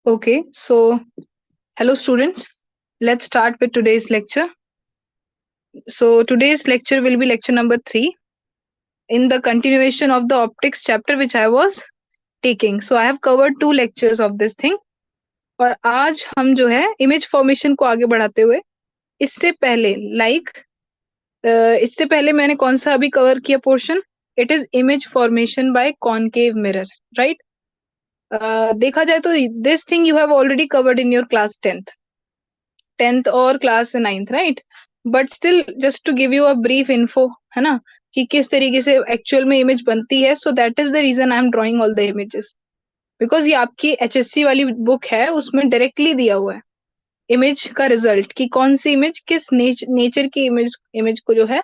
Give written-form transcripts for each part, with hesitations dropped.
Okay, so hello students. Let's start with today's lecture. So today's lecture will be lecture number 3 in the continuation of the optics chapter which I was taking. So I have covered 2 lectures of this thing. और आज हम जो है image formation को आगे बढ़ाते हुए इससे पहले इससे पहले मैंने कौन सा अभी कवर किया portion? It is image formation by concave mirror, right? देखा जाए तो this thing you have already covered in your class 10th और class 9th, right? But still just to give you a brief info, है ना, कि किस तरीके से एक्चुअल में इमेज बनती है. So that is the reason I am drawing all the images, because ये आपकी एचएससी वाली बुक है, उसमें डायरेक्टली दिया हुआ है इमेज का रिजल्ट कि कौन सी इमेज किस नेचर की इमेज को जो है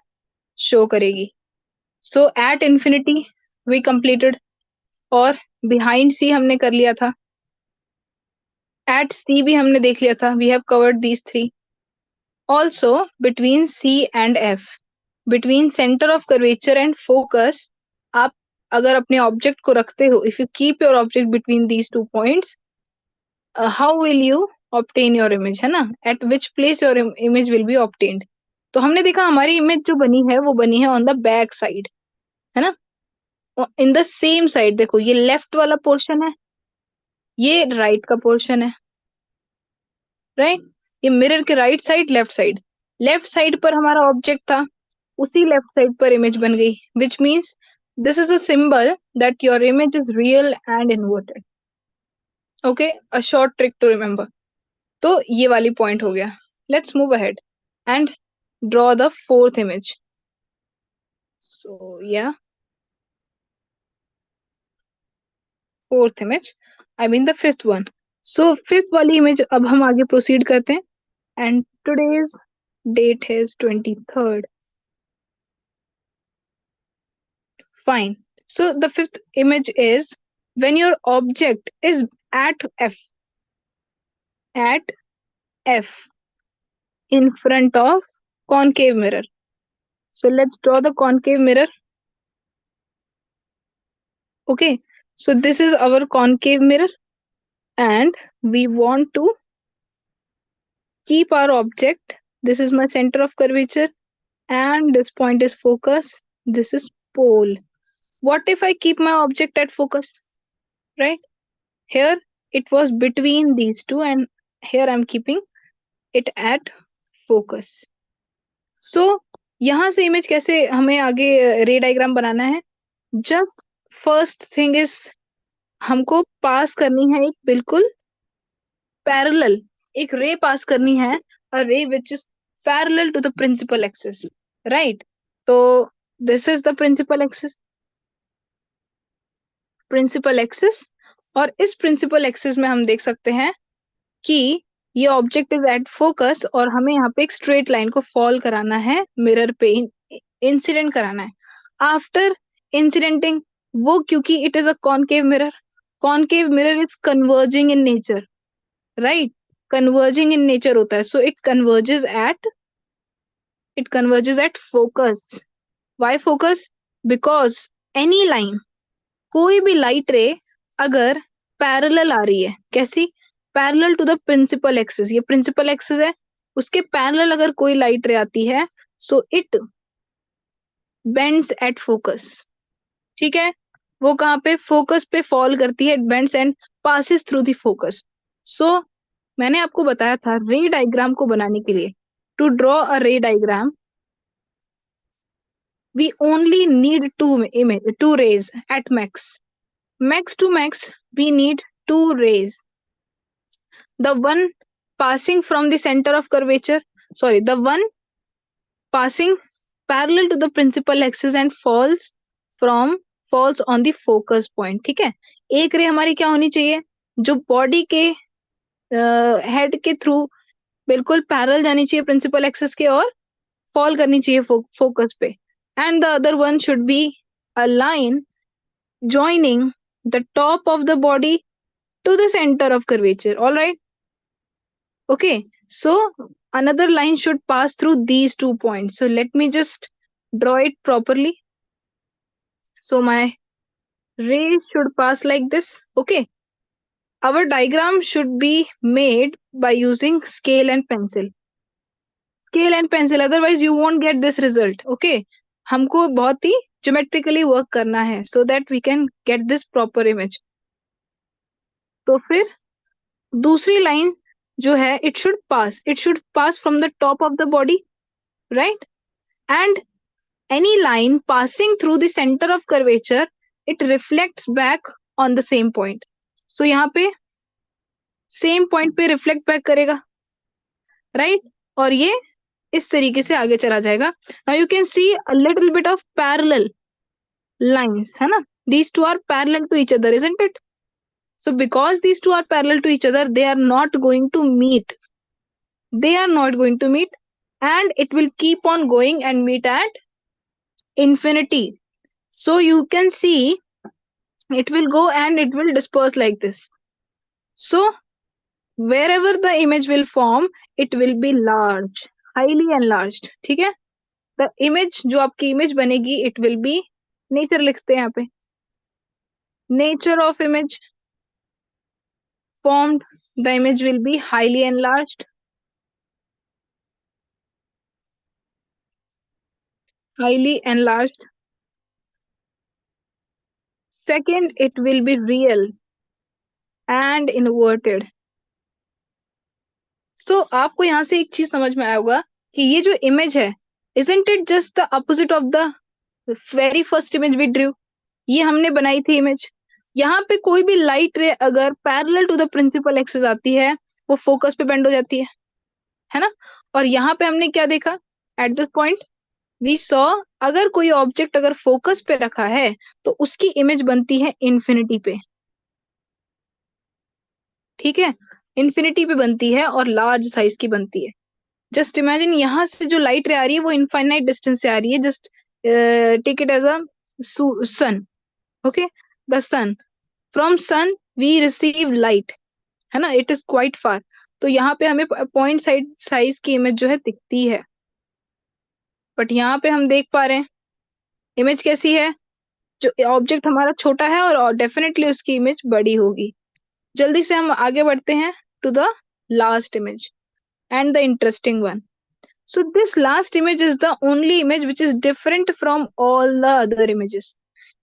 शो करेगी. सो एट इन्फिनिटी वी कंप्लीटेड, और बिहाइंड सी हमने कर लिया था, एट सी भी हमने देख लिया था. We have covered these 3. Also, between C and F, between center of curvature and focus, आप अगर अपने ऑब्जेक्ट को रखते हो, if you keep your object between these 2 points, how will you obtain your image, है ना? At which place your image will be obtained. तो हमने देखा हमारी इमेज जो बनी है वो बनी है ऑन द बैक साइड, है ना? इन द सेम साइड देखो, ये लेफ्ट वाला पोर्शन है, ये राइट का पोर्शन है, राइट? ये मिरर के राइट साइड, लेफ्ट साइड पर हमारा ऑब्जेक्ट था, उसी लेफ्ट साइड पर इमेज बन गई, which means this is a symbol that your image is real and inverted. Okay, a short trick to remember. तो ये वाली पॉइंट हो गया. Let's move ahead and draw the fourth image. So या fourth image, I mean the fifth one. So fifth वाली image अब हम आगे प्रोसीड करते हैं. And today's date is 23rd. Fine. So the fifth image is when your object is at F in front of concave mirror. So let's draw the concave mirror. Okay. So this is our concave mirror and we want to keep our object. This is my center of curvature and this point is focus. This is pole. What if I keep my object at focus? Right? Here it was between these two and here I'm keeping it at focus. So यहाँ से image कैसे हमें आगे रे diagram बनाना है? Just first thing is हमको पास करनी है एक बिल्कुल पैरेलल, एक रे पास करनी है, a ray which is parallel to the principal axis, right? तो this is the principal axis, और इस प्रिंसिपल एक्सिस में हम देख सकते हैं कि ये ऑब्जेक्ट इज एट फोकस और हमें यहाँ पे एक स्ट्रेट लाइन को फॉल कराना है, मिरर पे इंसिडेंट कराना है. आफ्टर इंसिडेंटिंग वो, क्योंकि it is a concave mirror is converging in nature, right? Converging in nature होता है. So it converges at focus. Why focus? Because any line, कोई भी लाइट रे अगर पैरेलल आ रही है, कैसी? Parallel to the principal axis. ये principal axis है, उसके पैरेलल अगर कोई लाइट रे आती है, so it bends at focus. ठीक है, वो कहाँ पे? फोकस पे फॉल करती है, bends and passes through the focus. So मैंने आपको बताया था रे डायग्राम को बनाने के लिए, to draw a ray diagram we only need two rays at max to max. We need 2 rays, the one passing from the center of curvature, sorry, the one passing parallel to the principal axis and falls on the focus point. ठीक है, एक रे हमारी क्या होनी चाहिए? जो body के हेड के थ्रू बिल्कुल पैरेलल जानी चाहिए प्रिंसिपल एक्सिस के और फॉल करनी चाहिए फोकस पे. And the other one should be a line joining the top of the body to the center of curvature. All right. Okay. So another line should pass through these 2 points. So let me just draw it properly. So my rays should pass like this. Okay. our diagram should be made by using scale and pencil. Scale and pencil, otherwise you won't get this result. Okay, हमको बहुत ही geometrically work करना है so that we can get this proper image. तो फिर दूसरी line जो है it should pass from the top of the body, right? And any line passing through the center of curvature, it reflects back on the same point. So यहाँ पे same point पे reflect back करेगा, right? और ये इस तरीके से आगे चला जाएगा. Now you can see a little bit of parallel lines, है ना? These two are parallel to each other, isn't it? So because these two are parallel to each other, they are not going to meet. They are not going to meet, and it will keep on going and meet at infinity. So you can see it will go and it will disperse like this. So wherever the image will form, it will be large, highly enlarged. ठीक है? The image जो आपकी image बनेगी, it will be, nature लिखते हैं यहाँ पे, nature of image formed, the image will be highly enlarged. Highly enlarged. Second, it will be real and inverted. So आपको यहाँ से एक चीज समझ में आया होगा कि ये जो इमेज है, isn't it just the opposite of the very first image we drew? ये हमने बनाई थी इमेज. यहाँ पे कोई भी लाइट रे अगर parallel to the principal axis आती है, वो फोकस पे बेंड हो जाती है ना? और यहाँ पे हमने क्या देखा? At this point we saw, अगर कोई ऑब्जेक्ट अगर फोकस पे रखा है तो उसकी इमेज बनती है इन्फिनिटी पे. ठीक है, इन्फिनिटी पे बनती है और लार्ज साइज की बनती है. जस्ट इमेजिन, यहाँ से जो लाइट रे आ रही है वो इनफाइनाइट डिस्टेंस से आ रही है. Just take it as a sun. Okay, the sun, from sun we receive light, है ना? It is quite far. तो यहाँ पे हमें पॉइंट साइज की इमेज जो है दिखती है. बट यहाँ पे हम देख पा रहे हैं इमेज कैसी है. जो ऑब्जेक्ट हमारा छोटा है और डेफिनेटली उसकी इमेज बड़ी होगी. जल्दी से हम आगे बढ़ते हैं to the last image and the interesting one. So this last image is the only image which is different from all the other images.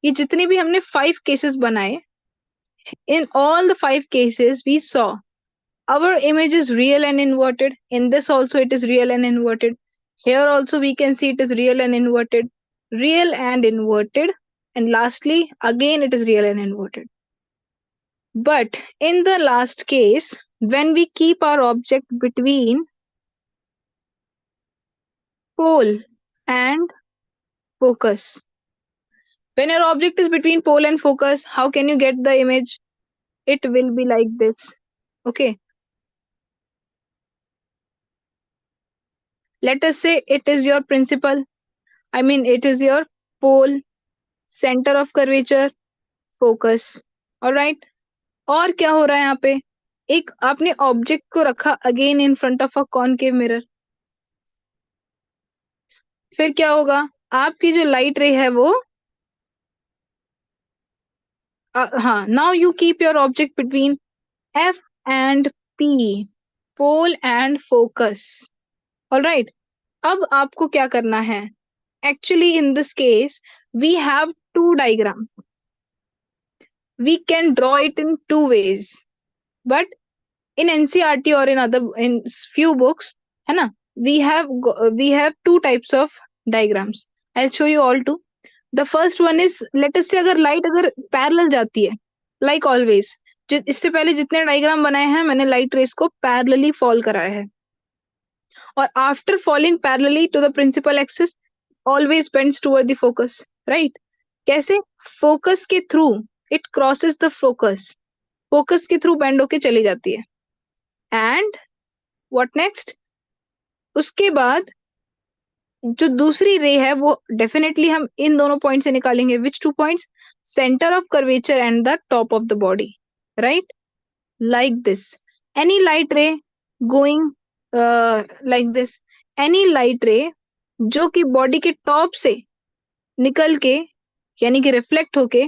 ये जितने भी हमने 5 cases बनाए, in all the 5 cases we saw our image is real and inverted. In this also it is real and inverted. Here also we can see it is real and inverted, real and inverted, and lastly again it is real and inverted. But in the last case, when we keep our object between pole and focus. When your object is between pole and focus, how can you get the image? It will be like this. Okay. Let us say it is your principal. I mean, it is your pole, center of curvature, focus. Alright. और क्या हो रहा है यहाँ पे? एक आपने object को रखा again in front of a concave mirror. फिर क्या होगा? आपकी जो लाइट रे है वो हाँ, now you keep your object between F and P, pole and focus. Alright. अब आपको क्या करना है? Actually, in this case, we have two diagrams. We can draw it in two ways. But in NCERT or in few books, है ना? We have two types of diagrams. I'll show you all two. The first one is, let us say अगर light अगर parallel जाती है, like always. इससे पहले जितने diagram बनाए हैं मैंने लाइट रेस को पैरेलली फॉल कराया है, और after falling parallelly to the principal axis always bends toward the focus. Right? कैसे? फोकस के through it crosses the focus, focus के थ्रू बेंड होके चली जाती है. And what next? उसके बाद जो दूसरी रे है वो डेफिनेटली हम इन दोनों पॉइंट से निकालेंगे. Which two points? Centre of curvature and the top of the body. Right? Like this. Any light ray going like this. Any light ray जो कि बॉडी के टॉप से निकल के यानी कि रिफ्लेक्ट होके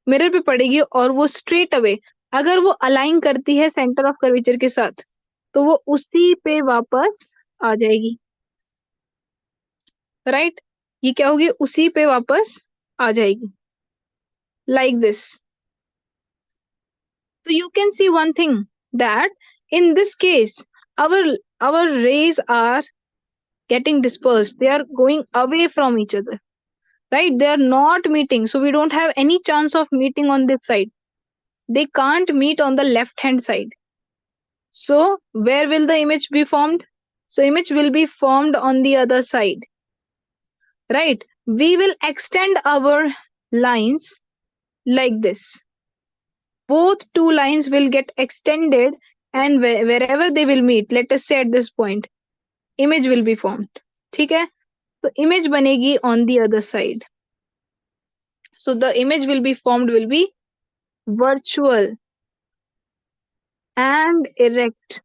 मिरर पे पड़ेगी और वो स्ट्रेट अवे अगर वो अलाइन करती है सेंटर ऑफ कर्वेचर के साथ तो वो उसी पे वापस आ जाएगी, राइट। ये क्या होगी, उसी पे वापस आ जाएगी, like this. So you can see one thing, that in this case, our our rays are getting dispersed. They are going away from each other, right? They are not meeting. So we don't have any chance of meeting on this side. They can't meet on the left hand side. So where will the image be formed? So image will be formed on the other side, right? We will extend our lines like this. Both two lines will get extended, and wherever they will meet, let us say at this point, image will be formed. ठीक है, तो image बनेगी on the other side. So the image will be formed will be virtual and erect,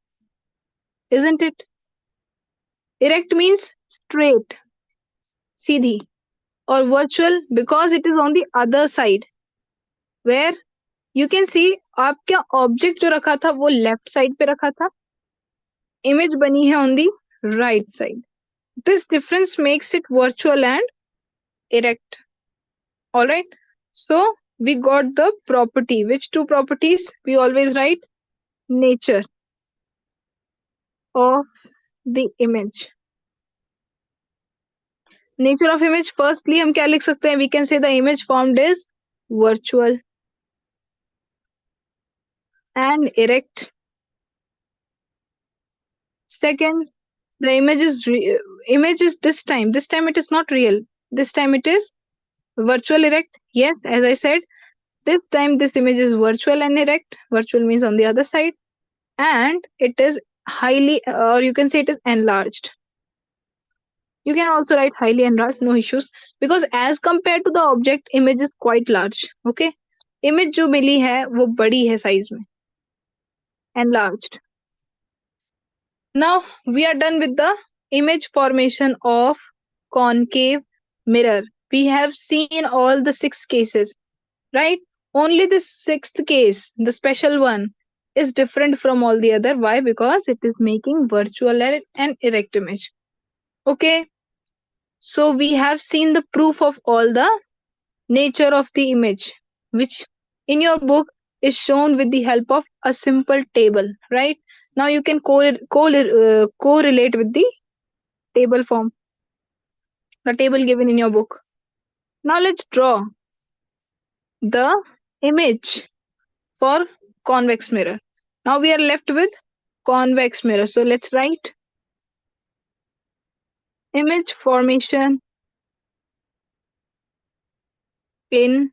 isn't it? Erect means straight, Sidhi, or virtual because it is on the other side, where you can see आपका object जो रखा था वो left side पे रखा था, image बनी है on the right side. This difference makes it virtual and erect. All right. So we got the property. Which two properties? We always write nature of the image. Nature of image. Firstly, हम क्या लिख सकते हैं? We can say the image formed is virtual and erect. Second, the image is this time. This time it is not real. This time it is virtual erect. Yes, as I said, this time this image is virtual and erect. Virtual means on the other side, and it is highly, or you can say it is enlarged. You can also write highly enlarged, no issues, because as compared to the object, image is quite large. Okay, image जो मिली है वो बड़ी है size में, enlarged. Now we are done with the image formation of concave mirror. We have seen all the 6 cases, right? Only the 6th case, the special one, is different from all the other. Why? Because it is making virtual and erect image. Okay, so we have seen the proof of all the nature of the image, which in your book is shown with the help of a simple table, right? Now you can correlate with the table form, the table given in your book. Now let's draw the image for convex mirror. Now we are left with convex mirror. So let's write image formation in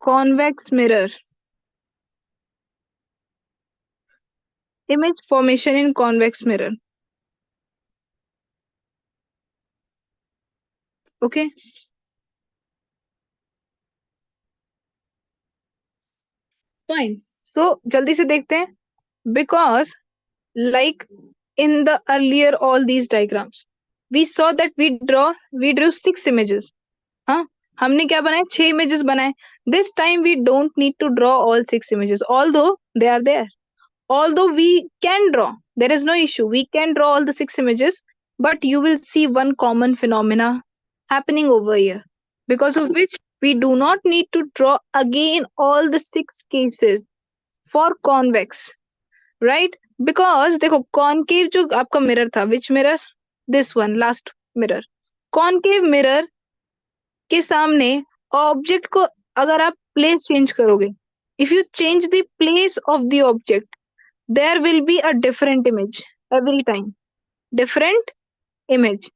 convex mirror. Image formation in convex mirror. Okay. Fine. So जल्दी से देखते हैं. Because like in the earlier all these diagrams, we saw that we drew 6 images. हाँ, हमने क्या बनाए? 6 images बनाए. This time we don't need to draw all 6 images, although they are there. Although we can draw, there is no issue. We can draw all the 6 images, but you will see one common phenomena happening over here, because of which we do not need to draw again all the 6 cases for convex, right? Because देखो concave जो आपका mirror था, which mirror? This one, last mirror. Concave mirror के सामने object को अगर आप place change करोगे, if you change the place of the object, there will be a different image every time. Different image.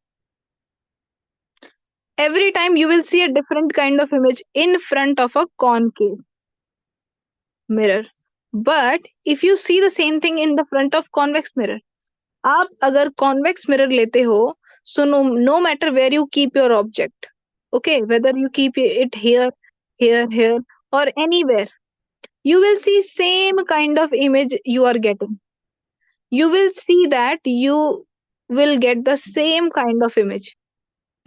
Every time you will see a different kind of image in front of a concave mirror. But if you see the same thing in the front of convex mirror, आप अगर convex mirror लेते हो, so no matter where you keep your object, okay, whether you keep it here, here, or anywhere, you will see same kind of image you are getting. You will see that you will get the same kind of image,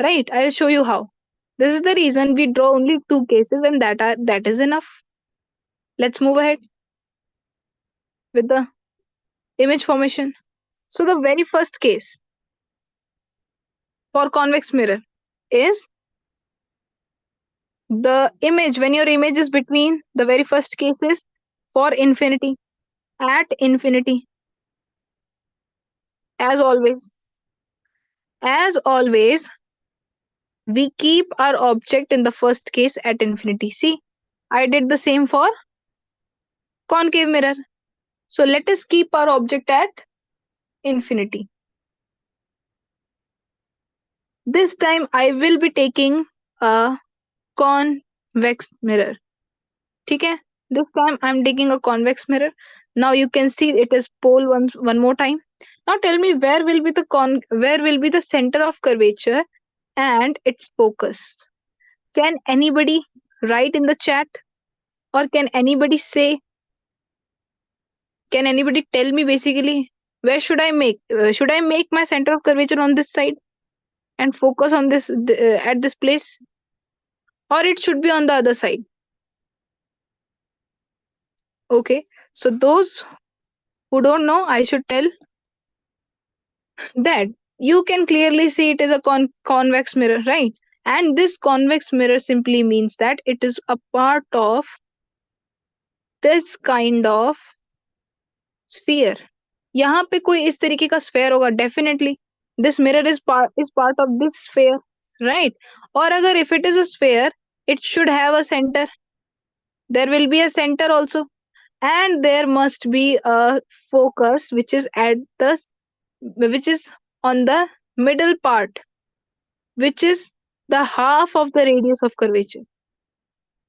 right? I'll show you how. This is the reason we draw only 2 cases, and that is enough. Let's move ahead with the image formation. So the very first case for convex mirror is the image, when your image is between, the very first case is for infinity, at infinity. As always, as always, we keep our object in the first case at infinity. See, I did the same for concave mirror. So let us keep our object at infinity. This time I will be taking a convex mirror. Okay? This time I'm taking a convex mirror. Now you can see it is pole one more time. Now tell me where will be the center of curvature and its focus. Can anybody write in the chat, or can anybody tell me basically where should I make? Should I make my center of curvature on this side and focus on this at this place, or it should be on the other side? Okay, so those who don't know, I should tell that you can clearly see it is a convex mirror, right? And this convex mirror simply means that it is a part of this kind of sphere. यहाँ पे कोई इस तरीके का sphere होगा definitely. This mirror is part of this sphere, right? और अगर if it is a sphere, it should have a center. There will be a center also, and there must be a focus which is on the middle part, which is the half of the radius of curvature.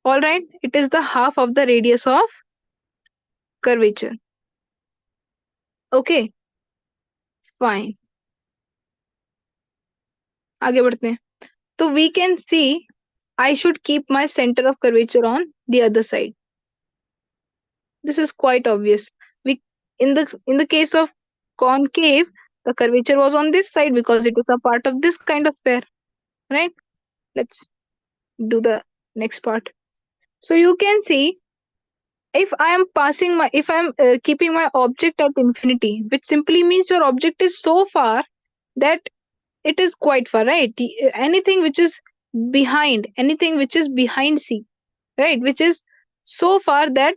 All right, it is the half of the radius of curvature. Okay, fine. आगे बढ़ते हैं. So we can see I should keep my center of curvature on the other side. This is quite obvious. We in the case of concave, the curvature was on this side because it was a part of this kind of sphere, right? Let's do the next part. So you can see if I'm keeping my object at infinity, which simply means your object is so far that it is quite far, right? Anything which is behind C, right? Which is so far that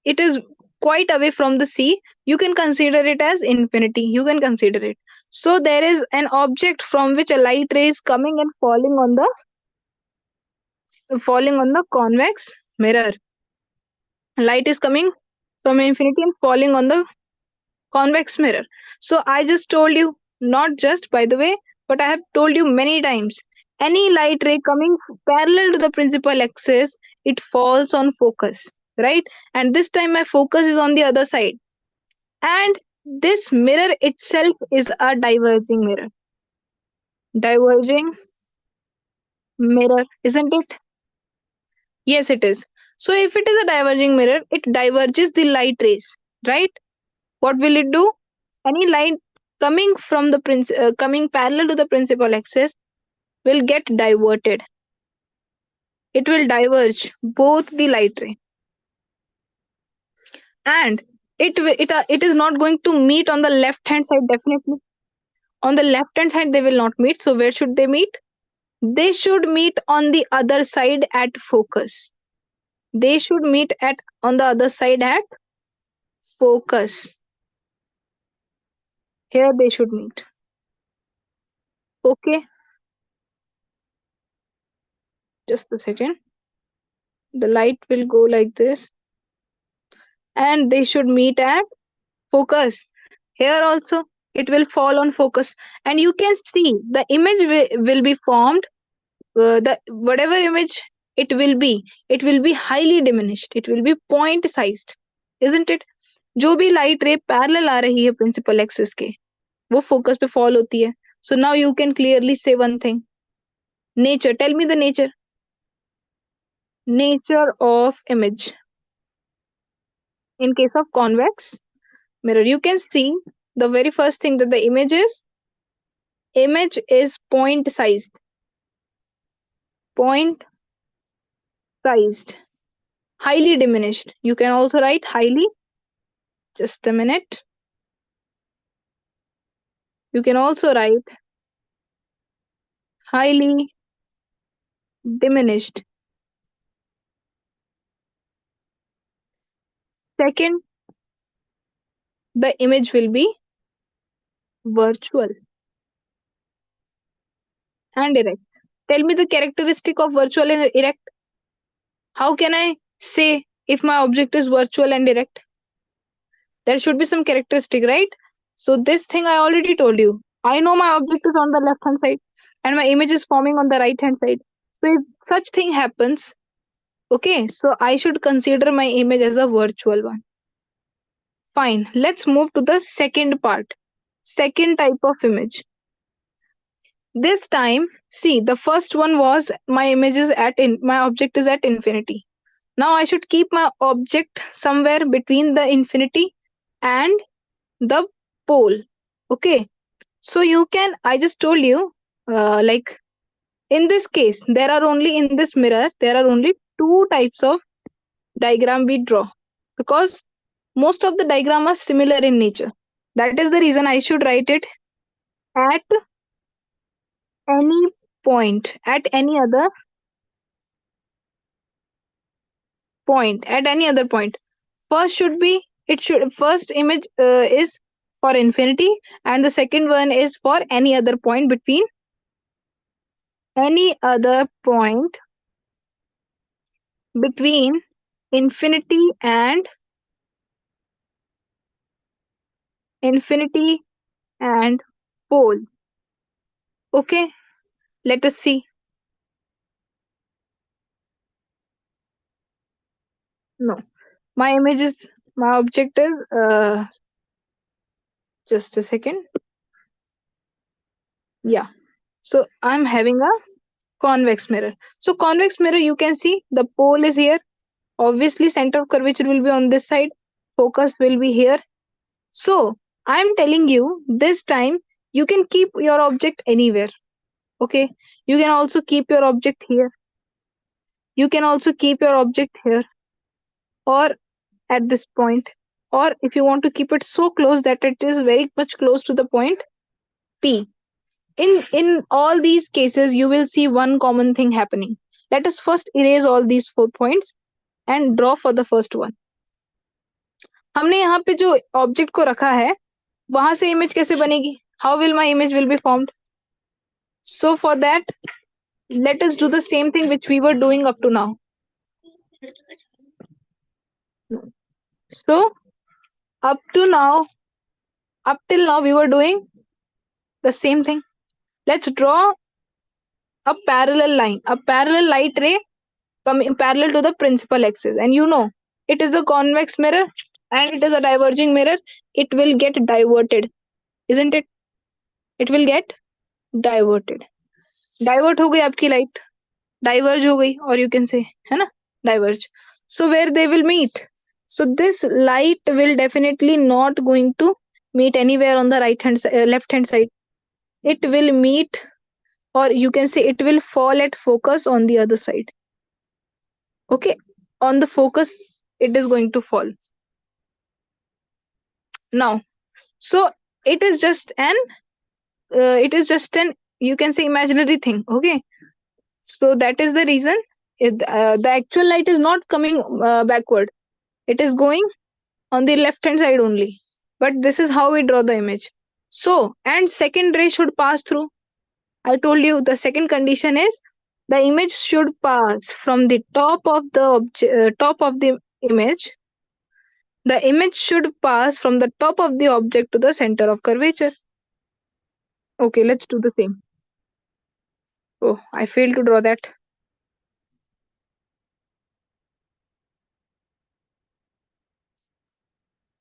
it is quite away from the sea, you can consider it as infinity. You can consider it. So there is an object from which a light ray is coming and falling on the convex mirror. Light is coming from infinity and falling on the convex mirror. So I just told you, not just by the way, but I have told you many times, any light ray coming parallel to the principal axis, it falls on focus, right? And this time my focus is on the other side. And this mirror itself is a diverging mirror. Diverging mirror, isn't it? Yes, it is. So if it is a diverging mirror, it diverges the light rays, right? What will it do? Any light coming parallel to the principal axis will get diverted. It will diverge both the light ray, and it is not going to meet on the left hand side. Definitely, on the left hand side they will not meet. So where should they meet? They should meet on the other side at focus. They should meet at on the other side at focus. Here they should meet. Okay. Just a second. The light will go like this. And they should meet at focus. Here also it will fall on focus. And you can see the image will be formed. The whatever image it will be highly diminished. It will be point sized. Isn't it? जो भी light ray parallel आ रही है principal axis के, वो focus पे fall होती है. So now you can clearly say one thing. Nature, tell me the nature of image in case of convex mirror. You can see the very first thing that the image is point sized. highly diminished. You can also write highly. Just a minute. You can also write highly diminished. Second, the image will be virtual and erect. Tell me the characteristic of virtual and erect. How can I say if my object is virtual and erect? There should be some characteristic, right? So this thing I already told you. I know my object is on the left hand side and my image is forming on the right hand side. So if such thing happens, okay, so I should consider my image as a virtual one. Fine. Let's move to the second part. Second type of image. This time, see, the first one was my image is my object is at infinity. Now I should keep my object somewhere between the infinity and the pole. Okay. So you can, I just told you, like in this case, there are only in this mirror, there are only two types of diagram we draw because most of the diagram are similar in nature. That is the reason I should write it at any point, at any other point, at any other point. First should be, it should, first image is for infinity and the second one is for any other point between any other point between infinity infinity and pole. Okay, let us see. No, my image is, my object is, just a second. Yeah, so I'm having a convex mirror. So convex mirror, you can see the pole is here. Obviously, center of curvature will be on this side. Focus will be here. So I'm telling you this time you can keep your object anywhere. Okay, you can also keep your object here. You can also keep your object here or at this point. Or if you want to keep it so close that it is very much close to the point P. In all these cases, you will see one common thing happening. Let us first erase all these 4 points and draw for the first one. हमने यहाँ पे जो object को रखा है वहां से image कैसे बनेगी? How will my image will be formed? So for that, let us do the same thing which we were doing up to now. So up to now, up till now we were doing the same thing. Let's draw a parallel line, a parallel light ray coming parallel to the principal axis. And you know, it is a convex mirror and it is a diverging mirror. It will get diverted, isn't it? It will get diverted. Divert हो गई आपकी light, diverge हो गई, or you can say, है ना, diverge. So where they will meet? So this light will definitely not going to meet anywhere on the left hand side. It will meet, or you can say it will fall at focus on the other side. Okay, on the focus it is going to fall. Now, so it is just an you can say imaginary thing. Okay, so that is the reason the actual light is not coming backward. It is going on the left hand side only. But this is how we draw the image. So, and second ray should pass through. I told you the second condition is the image should pass from the top of the top of the image. The image should pass from the top of the object to the center of curvature. Okay, let's do the same. Oh, I failed to draw that.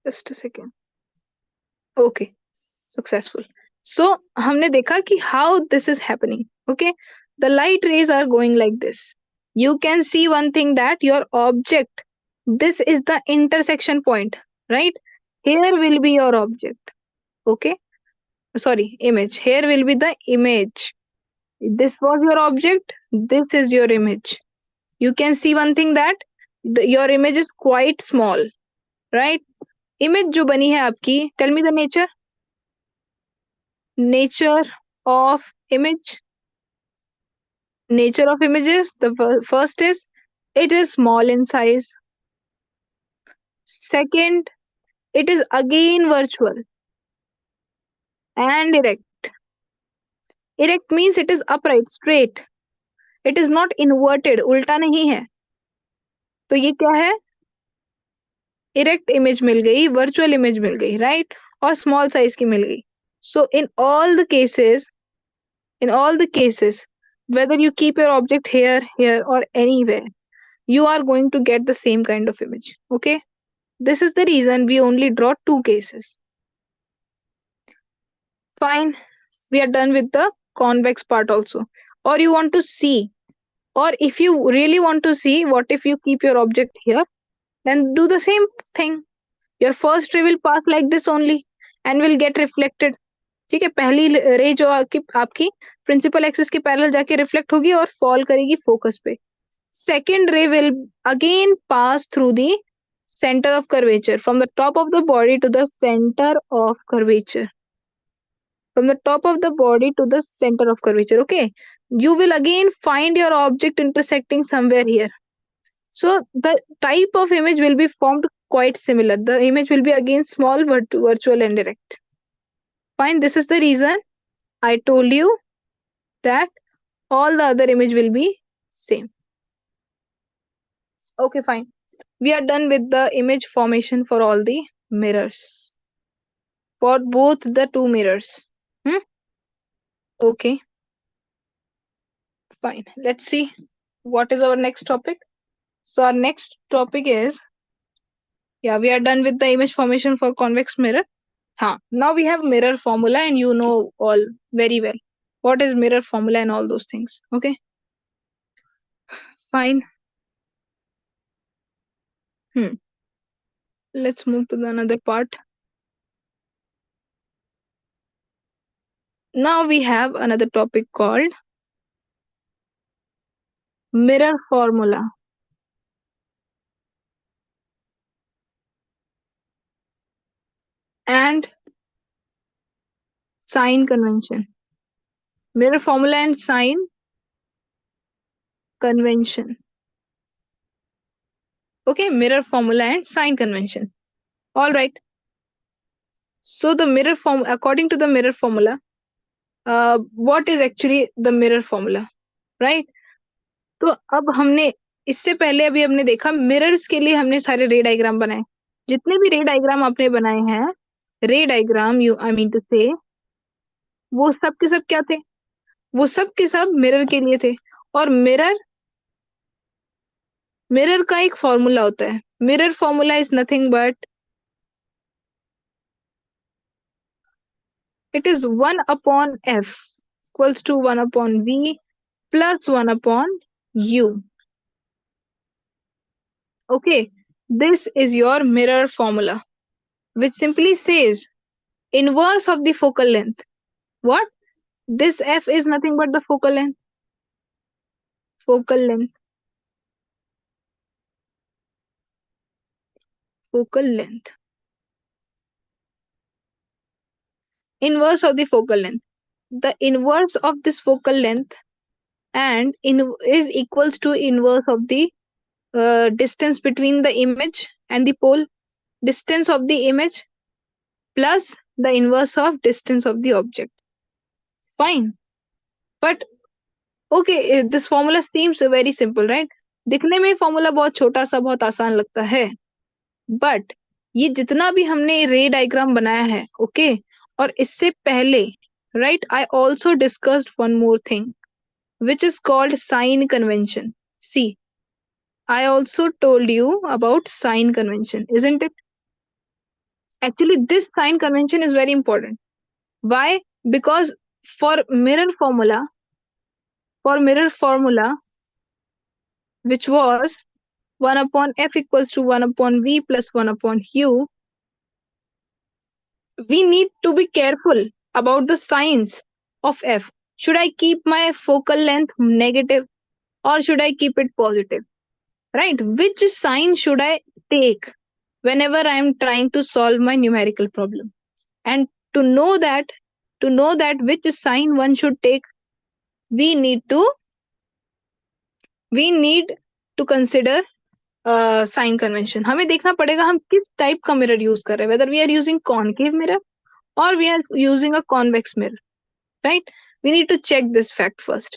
Just a second. Okay, successful. So हमने देखा कि how this is happening. Okay, the light rays are going like this. You can see one thing that your object, this is the intersection point, right? Here will be your object. Okay, sorry, image. Here will be the image. This was your object. This is your image. You can see one thing that Your image is quite small, right? Image जो बनी है आपकी, tell me the nature of image. Nature of images, the first is it is small in size. Second, it is again virtual and erect. Erect means it is upright, straight. It is not inverted, उल्टा नहीं है. तो ये क्या है? Erect image मिल गई, virtual image मिल गई, right? और small size की मिल गई. So in all the cases, whether you keep your object here, here, or anywhere, you are going to get the same kind of image. Okay? This is the reason we only draw two cases. Fine. We are done with the convex part also. Or you want to see, or if you really want to see, what if you keep your object here, then do the same thing. Your first ray will pass like this only and will get reflected. ठीक है, पहली रे जो आपकी principal axis के parallel जाके reflect होगी और फॉल करेगी फोकस पे. Second ray will again pass through the center of curvature, from the top of the body to the center of curvature. From the top of the body to the center of curvature. Okay, you will again find your object intersecting somewhere here. So the type of image will be formed quite similar. The image will be again small, virtual and direct. Fine, this is the reason I told you that all the other image will be same. Okay, fine. We are done with the image formation for all the mirrors. For both the two mirrors. Okay, fine. Let's see what is our next topic. So our next topic is, yeah, we are done with the image formation for convex mirror. Now we have mirror formula, and you know all very well what is mirror formula and all those things. Okay, fine. Let's move to the another part. Now we have another topic called mirror formula and sign convention. Mirror formula and sign convention. Okay, mirror formula and sign convention. All right. So the mirror form, according to the mirror formula, what is actually the mirror formula, right? तो अब हमने इससे पहले अभी हमने देखा mirrors के लिए हमने सारे रे डायग्राम बनाए. जितने भी रे डायग्राम आपने बनाए हैं, ray diagram you I mean to say, वो सब के सब क्या थे? वो सब के सब मिरर के लिए थे. और मिरर का एक फॉर्मूला होता है. Mirror formula is nothing but it is 1 upon f equals to 1 upon v plus 1 upon u. Okay, this is your mirror formula, which simply says inverse of the focal length. What? This f is nothing but the focal length. Focal length. Focal length. Inverse of the focal length. The inverse of this focal length and is equals to inverse of the distance between the image and the pole, distance of the image plus the inverse of distance of the object. Fine. But okay, this formula seems very simple, right? दिखने में formula बहुत छोटा सा, बहुत आसान लगता है. But ये जितना भी हमने रे डायग्राम बनाया है, ओके, और इससे पहले, right, I also discussed one more thing which is called sign convention. See, I also told you about sign convention, isn't it? Actually, this sign convention is very important. Why? Because for mirror formula, which was 1 upon f equals to 1 upon v plus 1 upon u, we need to be careful about the signs of f. Should I keep my focal length negative or should I keep it positive? right? Which sign should I take whenever I am trying to solve my numerical problem? And to know that, which sign one should take, we need to we need to consider sign convention. हमें देखना पड़ेगा हम किस type का mirror use कर रहे हैं, whether we are using concave mirror और we are using a convex mirror, right? We need to check this fact first.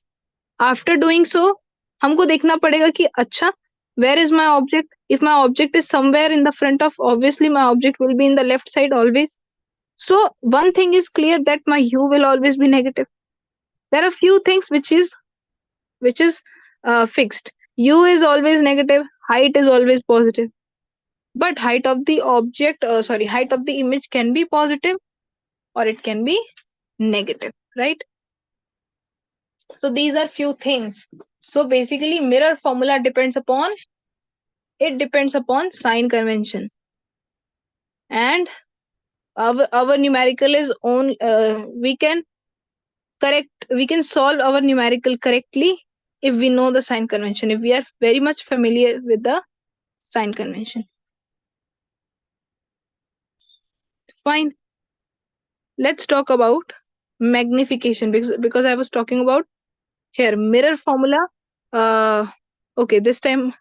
After doing so हमको देखना पड़ेगा कि अच्छा, where is my object? If my object is somewhere in the front of, obviously my object will be in the left side always. So one thing is clear, that my u will always be negative. There are few things which is fixed. U is always negative, height is always positive. But height of the object, height of the image can be positive or it can be negative, right? So these are few things. So basically mirror formula depends upon sign convention. And our numerical is on, we can solve our numerical correctly if we know the sign convention, if we are very much familiar with the sign convention. Fine. Let's talk about magnification, because I was talking about here mirror formula. Okay, this time,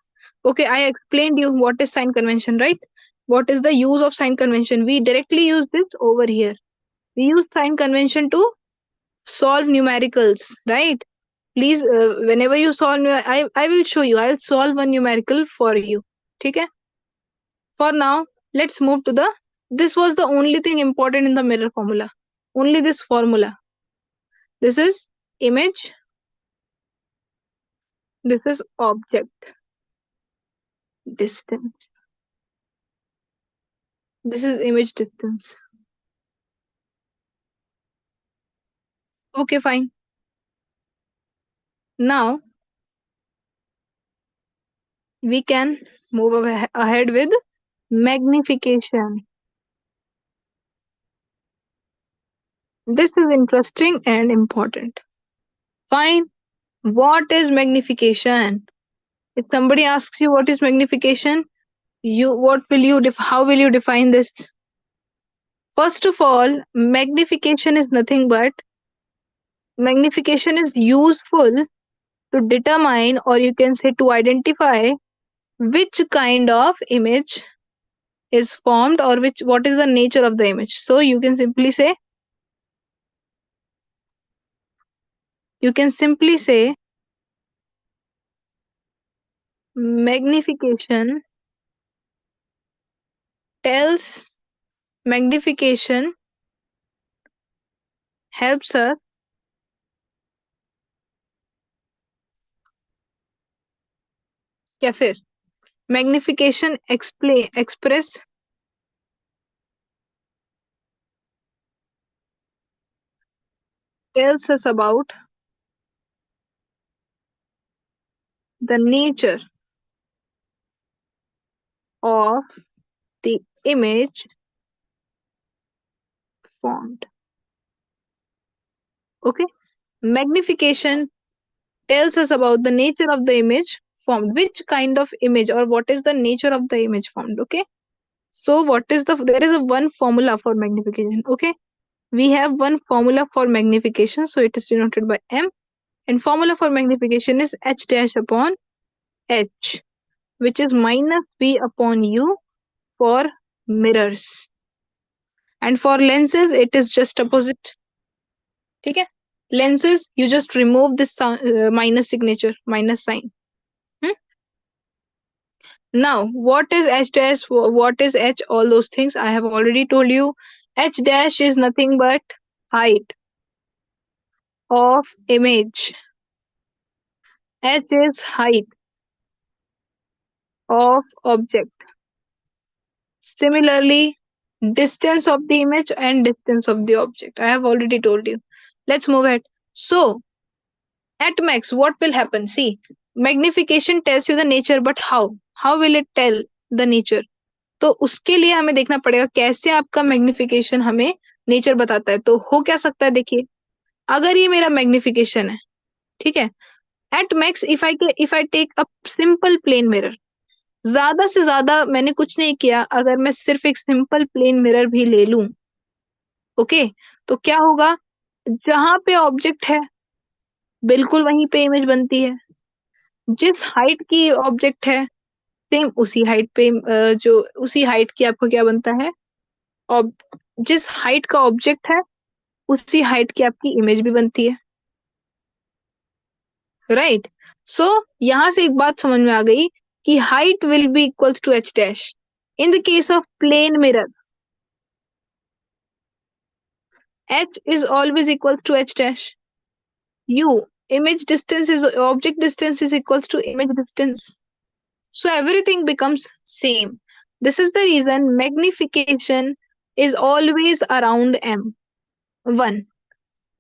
okay, I explained you what is sign convention, right? What is the use of sign convention? We directly use this over here. We use sign convention to solve numericals, right? Please, whenever you solve, I will show you. I'll solve one numerical for you. Okay? For now, let's move to the. This was the only thing important in the mirror formula. Only this formula. This is image. This is object. Distance. This is image distance. Okay, fine. Now we can move ahead with magnification. This is interesting and important. Fine. What is magnification? If somebody asks you what is magnification, how will you define this? First of all, magnification is nothing but magnification is useful to determine, or you can say to identify, which kind of image is formed, or what is the nature of the image. So you can simply say magnification magnification helps us या फिर magnification express tells us about the nature of the image formed. Okay, magnification tells us about the nature of the image formed, which kind of image, or what is the nature of the image formed. Okay, so there is a one formula for magnification. Okay, we have one formula for magnification, so it is denoted by m, and formula for magnification is h dash upon h, which is minus v upon u for mirrors, and for lenses it is just opposite. Okay, lenses, you just remove this minus signature, minus sign. Now, what is h dash? What is h? All those things I have already told you. H dash is nothing but height of image. H is height of object. Similarly, distance of the image and distance of the object. I have already told you. Let's move ahead. So, at max, what will happen? See, magnification tells you the nature, but how? How will it tell the nature? तो उसके लिए हमें देखना पड़ेगा कैसे आपका magnification हमें nature बताता है. तो हो क्या सकता है, देखिए, अगर ये मेरा मैग्निफिकेशन है, ठीक है, at max if I take a simple plane mirror, ज्यादा से ज्यादा मैंने कुछ नहीं किया, अगर मैं सिर्फ एक सिंपल प्लेन मिरर भी ले लूं, ओके, तो क्या होगा, जहां पे ऑब्जेक्ट है बिल्कुल वहीं पे इमेज बनती है, जिस हाइट की ऑब्जेक्ट है सेम उसी हाइट पे जो उसी हाइट की आपको क्या बनता है, और जिस हाइट का ऑब्जेक्ट है उसी हाइट की आपकी इमेज भी बनती है, राइट। सो यहां से एक बात समझ में आ गई कि height will be equals to H dash in the case of plane mirror, h is always equals to h dash, u image distance is object distance is equals to image distance, so everything becomes same. This is the reason magnification is always around m. 1,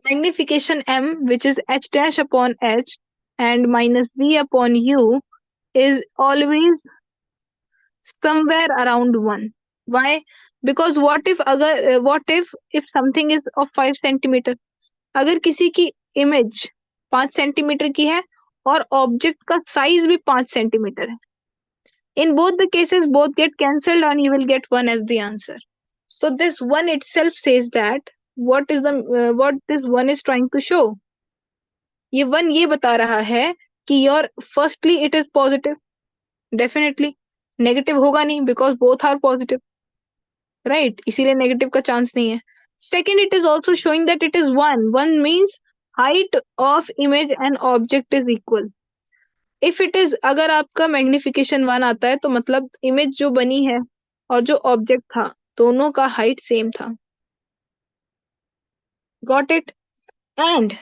magnification m, which is h dash upon h and minus v upon u, is always somewhere around 1. Why? Because what if अगर what if something is of 5 centimeter, अगर किसी की image 5 centimetre की है और object का size भी 5 centimetre है, in both the cases both get cancelled and you will get 1 as the answer. So this one itself says that what this one is trying to show, ये one ये बता रहा है कि your firstly it is positive, definitely negative होगा नहीं because both are positive, right, इसीलिए negative का चांस नहीं है. Second, it is also showing that it is one, one means height of image and object is equal. If it is, अगर आपका magnification 1 आता है तो मतलब इमेज जो बनी है और जो ऑब्जेक्ट था दोनों का हाइट सेम था. Got it? And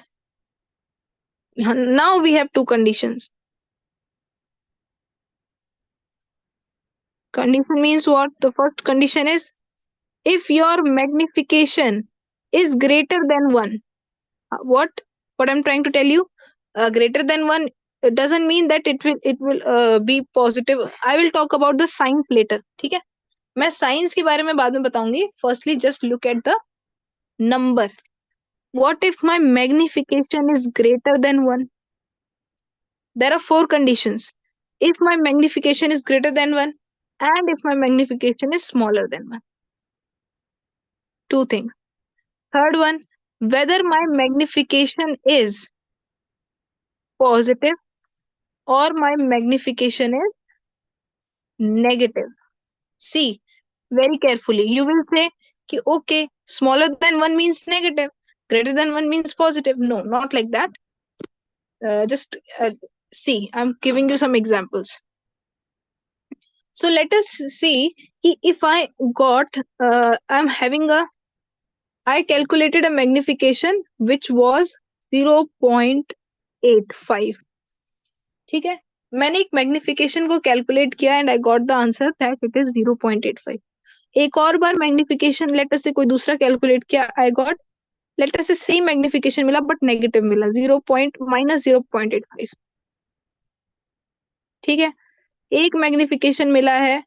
now we have two conditions. Condition means what? The first condition is if your magnification is greater than 1. What I'm trying to tell you, greater than 1 doesn't mean that it will be positive. I will talk about the signs later. ठीक है, मैं science के बारे में बाद में बताऊंगी. Firstly just look at the number. What if my magnification is greater than 1? There are 4 conditions. If my magnification is greater than 1 and if my magnification is smaller than 1. Two things. Third one, whether my magnification is positive or my magnification is negative. See, very carefully. You will say, ki, okay, smaller than 1 means negative, greater than 1 means positive. No, not like that. Just see, I'm giving you some examples. So let us see if I I'm having I calculated a magnification which was 0.85. ठीक है, मैंने एक magnification को calculate किया and I got the answer that it is 0.85. एक और बार magnification let us से कोई दूसरा कैलकुलेट किया, आई गॉट लेट अस से सेम मैग्निफिकेशन मिला बट नेगेटिव मिला, -0.85. ठीक है, एक मैग्निफिकेशन मिला है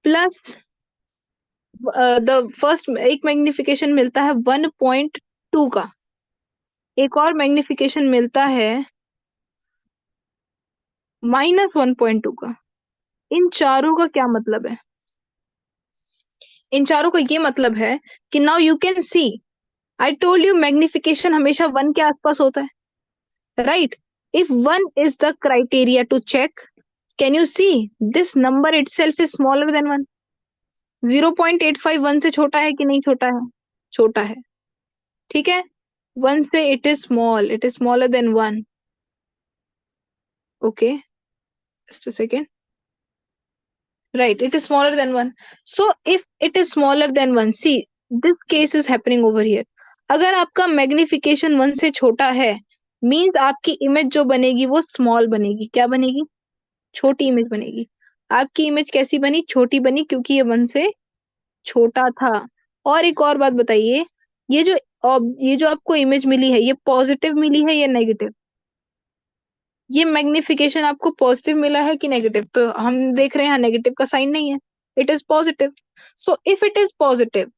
प्लस द फर्स्ट, एक मैग्निफिकेशन मिलता है 1.2 का, एक और मैग्निफिकेशन मिलता है -1.2 का. इन चारों का क्या मतलब है? इन चारों का ये मतलब है कि now you can see, I told you magnification हमेशा 1 के आसपास होता है, right. If 1 is the criteria to check, can you see this number itself is smaller than 1. 0.85 1 से छोटा है कि नहीं छोटा है? छोटा है. ठीक है, 1 से it is small, it is smaller than 1. Okay, just a second. Right, it is smaller than 1. So if it is smaller than 1, see, this case is happening over here. अगर आपका मैग्निफिकेशन 1 से छोटा है मीन्स आपकी image जो बनेगी वो small बनेगी. क्या बनेगी? छोटी इमेज बनेगी. आपकी इमेज कैसी बनी? छोटी बनी, क्योंकि ये 1 से छोटा था. और एक और बात बताइए, ये जो आपको इमेज मिली है ये पॉजिटिव मिली है या नेगेटिव? ये मैग्निफिकेशन आपको पॉजिटिव मिला है कि नेगेटिव? तो हम देख रहे हैं नेगेटिव का साइन नहीं है, it is positive. So if it is positive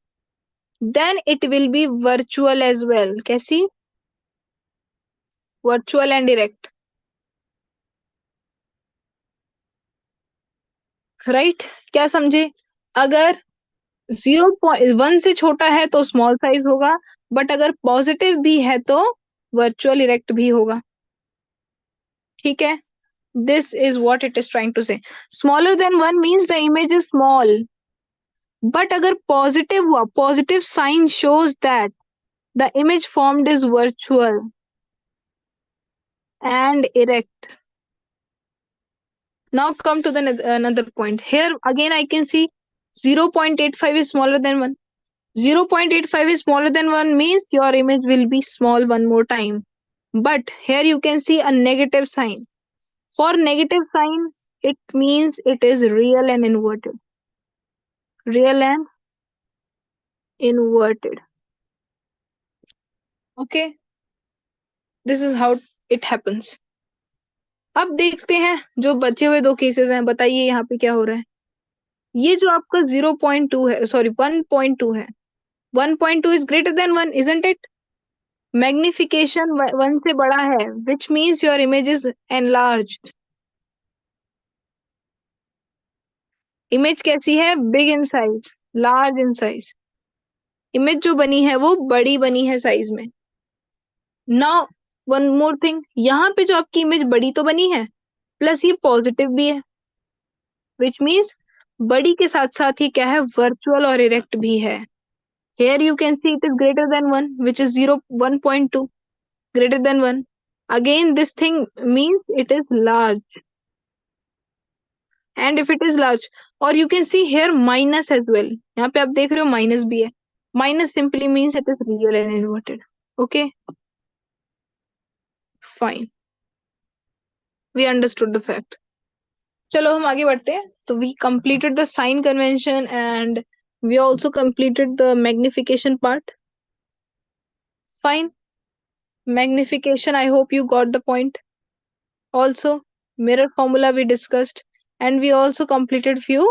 then it will be virtual as well. कैसी? Virtual and direct. राइट? क्या समझे? अगर 0.1 से छोटा है तो स्मॉल साइज होगा, बट अगर पॉजिटिव भी है तो वर्चुअल इरेक्ट भी होगा। ठीक है? This is what it is trying to say. Smaller than 1 means the image is small, but अगर पॉजिटिव हुआ, positive sign shows that the image formed is virtual and erect. Now come to the another point. Here again I can see 0.85 is smaller than 1. 0.85 is smaller than 1 means your image will be small one more time. But here you can see a negative sign. For negative sign, it means it is real and inverted. Real and inverted. Okay, this is how it happens. अब देखते हैं जो बचे हुए दो cases हैं, बताइए यहाँ पे क्या हो रहा है। ये जो आपका 0.2 है, सॉरी 1.2 है, 1.2 is greater than 1, isn't it? Magnification 1 से बड़ा है, which means your image is enlarged. Image कैसी है? Big in size, large in size. Image जो बनी है वो बड़ी बनी है साइज में। Now one more thing, यहाँ पे जो आपकी इमेज बड़ी तो बनी है, प्लस ये पॉजिटिव भी है, which means बड़ी के साथ साथ ही क्या है, वर्चुअल और इरेक्ट भी है। Here you can see it is greater than 1, which is 1.2, greater than 1. Again, this thing means it is large. And if it is large, or you can see here minus as well. यहाँ पे आप देख रहे हो minus भी है. Minus simply means it is real and inverted. Okay, fine. We understood the fact. चलो हम आगे बढ़ते हैं. तो we completed the sign convention and we also completed the magnification part. Fine. Magnification, I hope you got the point. Also, mirror formula we discussed, and we also completed few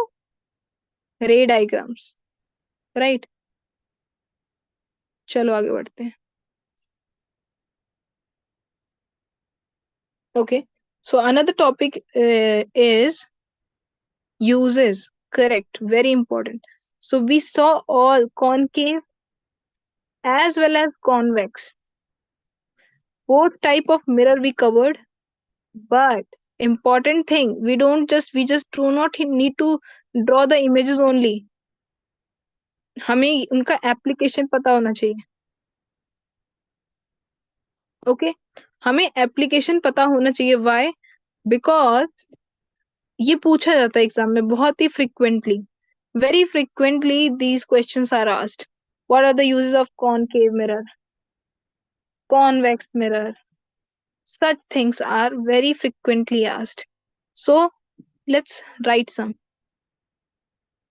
ray diagrams, right? चलो आगे बढ़ते हैं. Okay, so another topic is uses. Correct, very important. So we saw all concave as well as convex. Both type of mirror we covered, but important thing, we just do not need to draw the images only. हमें उनका application पता होना चाहिए. Okay, हमें application पता होना चाहिए. Why? Because ये पूछा जाता है एग्जाम में बहुत ही frequently, very frequently these questions are asked. What are the uses of concave mirror, convex mirror? Such things are very frequently asked. So let's write some.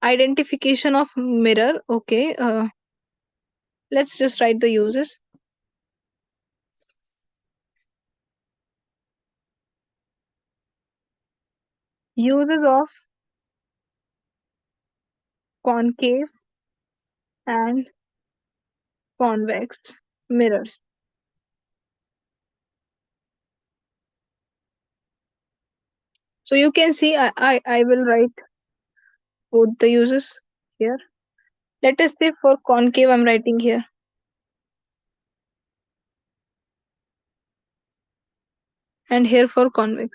Identification of mirror. Okay, let's just write the uses. Uses of concave and convex mirrors. So you can see I will write both the uses here. Let us say for concave I'm writing here. And here for convex.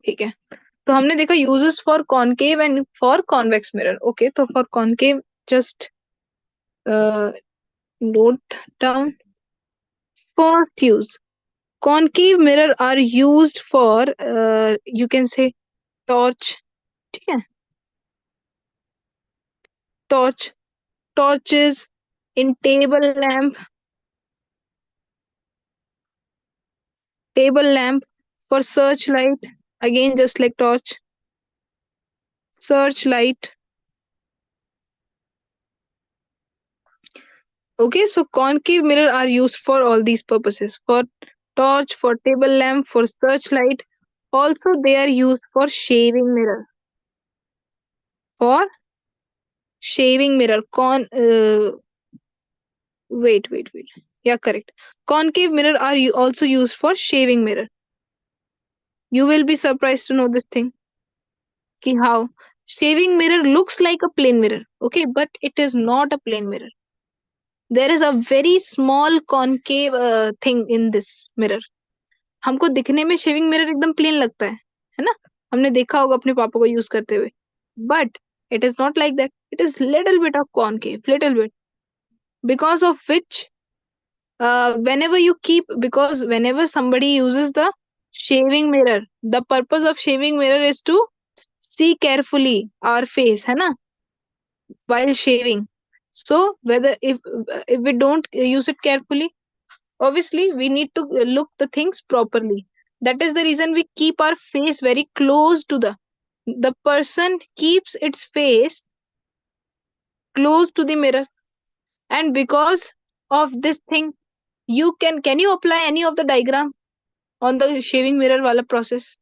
ठीक है, तो हमने देखा uses for concave and for convex mirror. Okay, तो for concave just note down. First use, concave mirror are used for you can say torch. ठीक है, torches in table lamp, for searchlight, again just like torch, searchlight. Okay, so concave mirror are used for all these purposes, for torch, for table lamp, for searchlight. Also they are used for shaving mirror, for shaving mirror. Wait, yeah, correct. Concave mirror are also used for shaving mirror. You will be surprised to know this thing कि how shaving mirror looks like a plain mirror, okay, but it is not a plain mirror. There is a very small concave thing in this mirror. हमको दिखने में shaving mirror एकदम plane लगता है ना? हमने देखा होगा अपने पापा को यूज करते हुए, but it is not like that. It is little bit of concave, little bit, because of which whenever somebody uses the shaving mirror, the purpose of shaving mirror is to see carefully our face, है ना, while shaving. So whether if we don't use it carefully, obviously we need to look the things properly. That is the reason we keep our face very close to the person keeps its face close to the mirror. And because of this thing, can you apply any of the diagram on the shaving mirror wala process?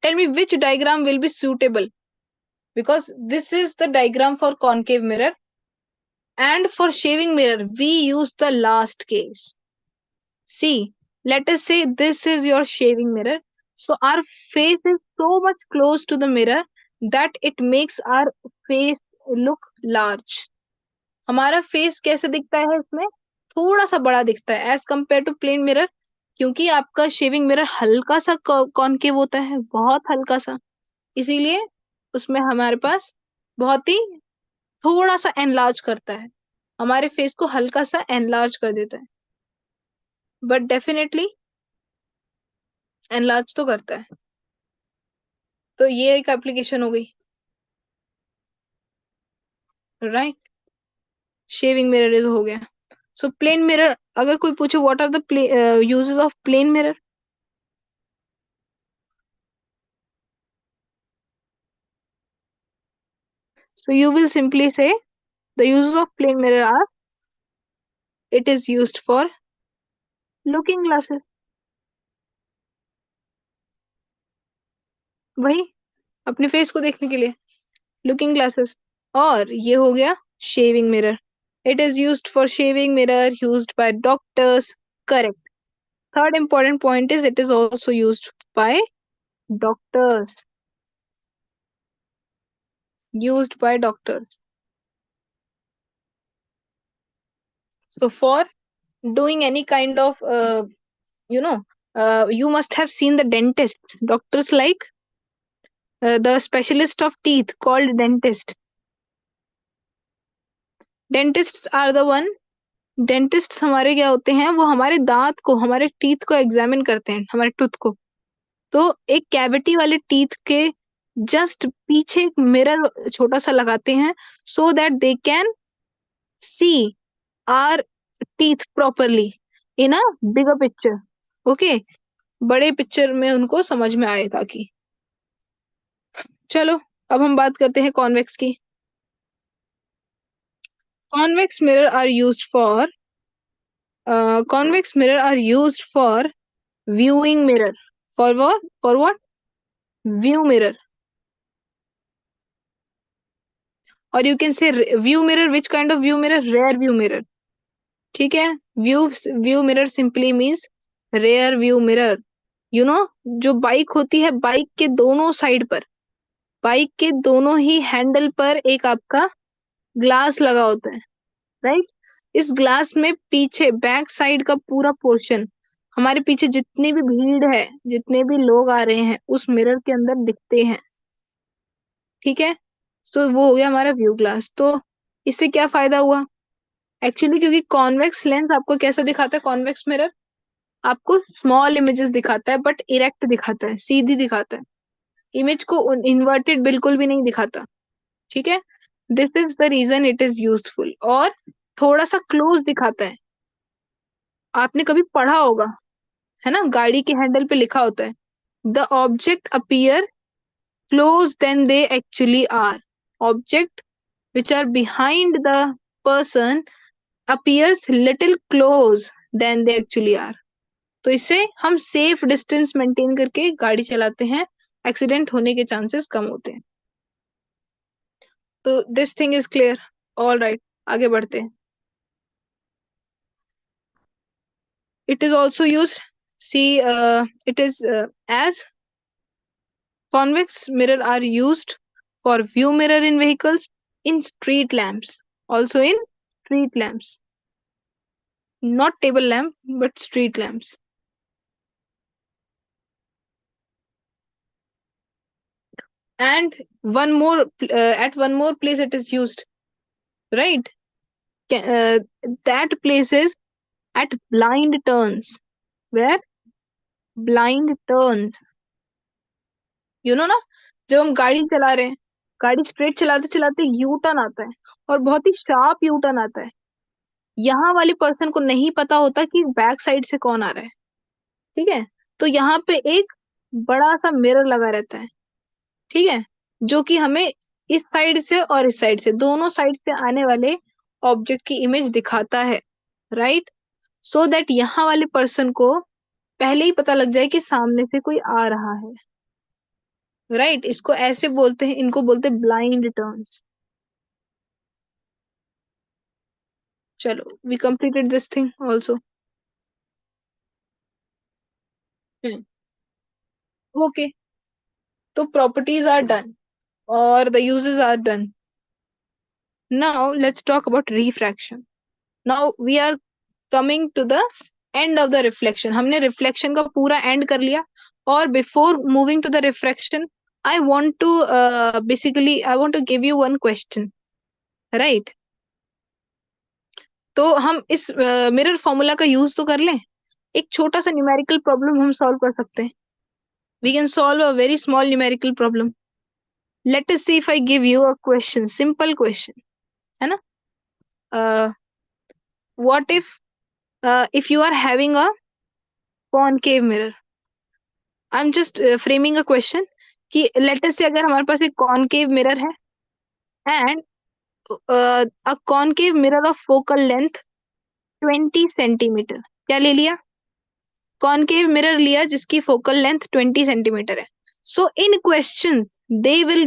Tell me which diagram will be suitable, because this is the diagram for concave mirror, and for shaving mirror we use the last case. See, let us say this is your shaving mirror. So our face is so much close to the mirror that it makes our face look large. हमारा face कैसे दिखता है इसमें? थोड़ा सा बड़ा दिखता है as compare to plane mirror, क्योंकि आपका शेविंग मिरर हल्का सा कॉनकेव होता है, बहुत हल्का सा, इसीलिए उसमें हमारे पास बहुत ही थोड़ा सा एनलार्ज करता है, हमारे फेस को हल्का सा एनलार्ज कर देता है, बट डेफिनेटली एनलार्ज तो करता है. तो ये एक एप्लीकेशन हो गई, राइट. शेविंग मिरर इज हो गया. सो प्लेन मिरर, अगर कोई पूछे what are the uses of plane mirror, so you will simply say the uses of plane mirror are, it is used for looking glasses, वही अपने face को देखने के लिए लुकिंग ग्लासेस. और ये हो गया shaving mirror. It is used for shaving mirror, used by doctors. Correct. Third important point is it is also used by doctors. Used by doctors. So for doing any kind of you know you must have seen the dentists, doctors like the specialist of teeth called dentist. Dentists are the one, dentist हमारे क्या होते हैं, वो हमारे दांत को, हमारे teeth को एग्जामिन करते हैं, हमारे टूथ को. तो एक कैविटी वाले टीथ के जस्ट पीछे एक मिरर छोटा सा लगाते हैं, so that they can see our teeth properly in a bigger picture. Okay, बड़े पिक्चर में उनको समझ में आए ताकि. चलो अब हम बात करते हैं कॉन्वेक्स की. Convex mirror are used for convex mirror are used for viewing mirror. For what? For what? View mirror. Or you can say view mirror. Which kind of view mirror? Rear view mirror. ठीक है. View mirror simply means rear view mirror. You know, जो bike होती है, bike के दोनों side पर, bike के दोनों ही हैंडल पर एक आपका ग्लास लगा होता है, राइट. इस ग्लास में पीछे बैक साइड का पूरा पोर्शन, हमारे पीछे जितनी भी भीड़ है, जितने भी लोग आ रहे हैं, उस मिरर के अंदर दिखते हैं. ठीक है. तो वो हो गया हमारा व्यू ग्लास. तो इससे क्या फायदा हुआ एक्चुअली, क्योंकि कॉन्वेक्स लेंस आपको कैसा दिखाता है, कॉन्वेक्स मिरर आपको स्मॉल इमेजेस दिखाता है, बट इरेक्ट दिखाता है, सीधी दिखाता है, इमेज को इन्वर्टेड बिल्कुल भी नहीं दिखाता. ठीक है. This is the reason it is useful. और थोड़ा सा क्लोज दिखाता है. आपने कभी पढ़ा होगा, है ना, गाड़ी के हैंडल पे लिखा होता है the object appear close than they actually are. Object which are behind the person appears little close than they actually are. तो इससे हम सेफ डिस्टेंस मेंटेन करके गाड़ी चलाते हैं, एक्सीडेंट होने के चांसेस कम होते हैं. तो this thing is clear. All right, आगे बढ़ते हैं. It is also use See, it is as convex mirror are used for view mirror in vehicles, in street lamps, also in street lamps, not table lamp, but street lamps. And one more, at one more place it is used, right? That place is at blind turns. Where? Blind turns. ना, जब हम गाड़ी चला रहे हैं, गाड़ी straight चलाते चलाते यू टर्न आता है, और बहुत ही शार्प यू टर्न आता है, यहाँ वाले पर्सन को नहीं पता होता कि बैक साइड से कौन आ रहा है, ठीक है? तो यहाँ पे एक बड़ा सा मिरर लगा रहता है, ठीक है, जो कि हमें इस साइड से और इस साइड से, दोनों साइड से आने वाले ऑब्जेक्ट की इमेज दिखाता है, राइट? सो दैट यहाँ वाले पर्सन को पहले ही पता लग जाए कि सामने से कोई आ रहा है, राइट? इसको ऐसे बोलते हैं, इनको बोलते हैं ब्लाइंड टर्न्स. चलो, we completed this thing also. Okay, तो प्रॉपर्टीज आर डन और the uses are done. Now let's talk about refraction. Now we are coming to the end of the reflection. हमने रिफ्लेक्शन का पूरा end कर लिया, और before moving to the refraction I want to basically I want to give you one question, right? तो हम इस mirror formula का यूज तो कर लें. एक छोटा सा न्यूमेरिकल प्रॉब्लम हम सॉल्व कर सकते हैं. We can solve a very small numerical problem. Let us see if I give you a question, simple question, है ना? What if you are having a concave mirror. I'm just framing a question कि let us say अगर हमारे पास एक concave mirror है, and a concave mirror of focal length 20 centimetre. क्या ले लिया? concave mirror लिया जिसकी focal length 20 सेंटीमीटर है. So in questions they will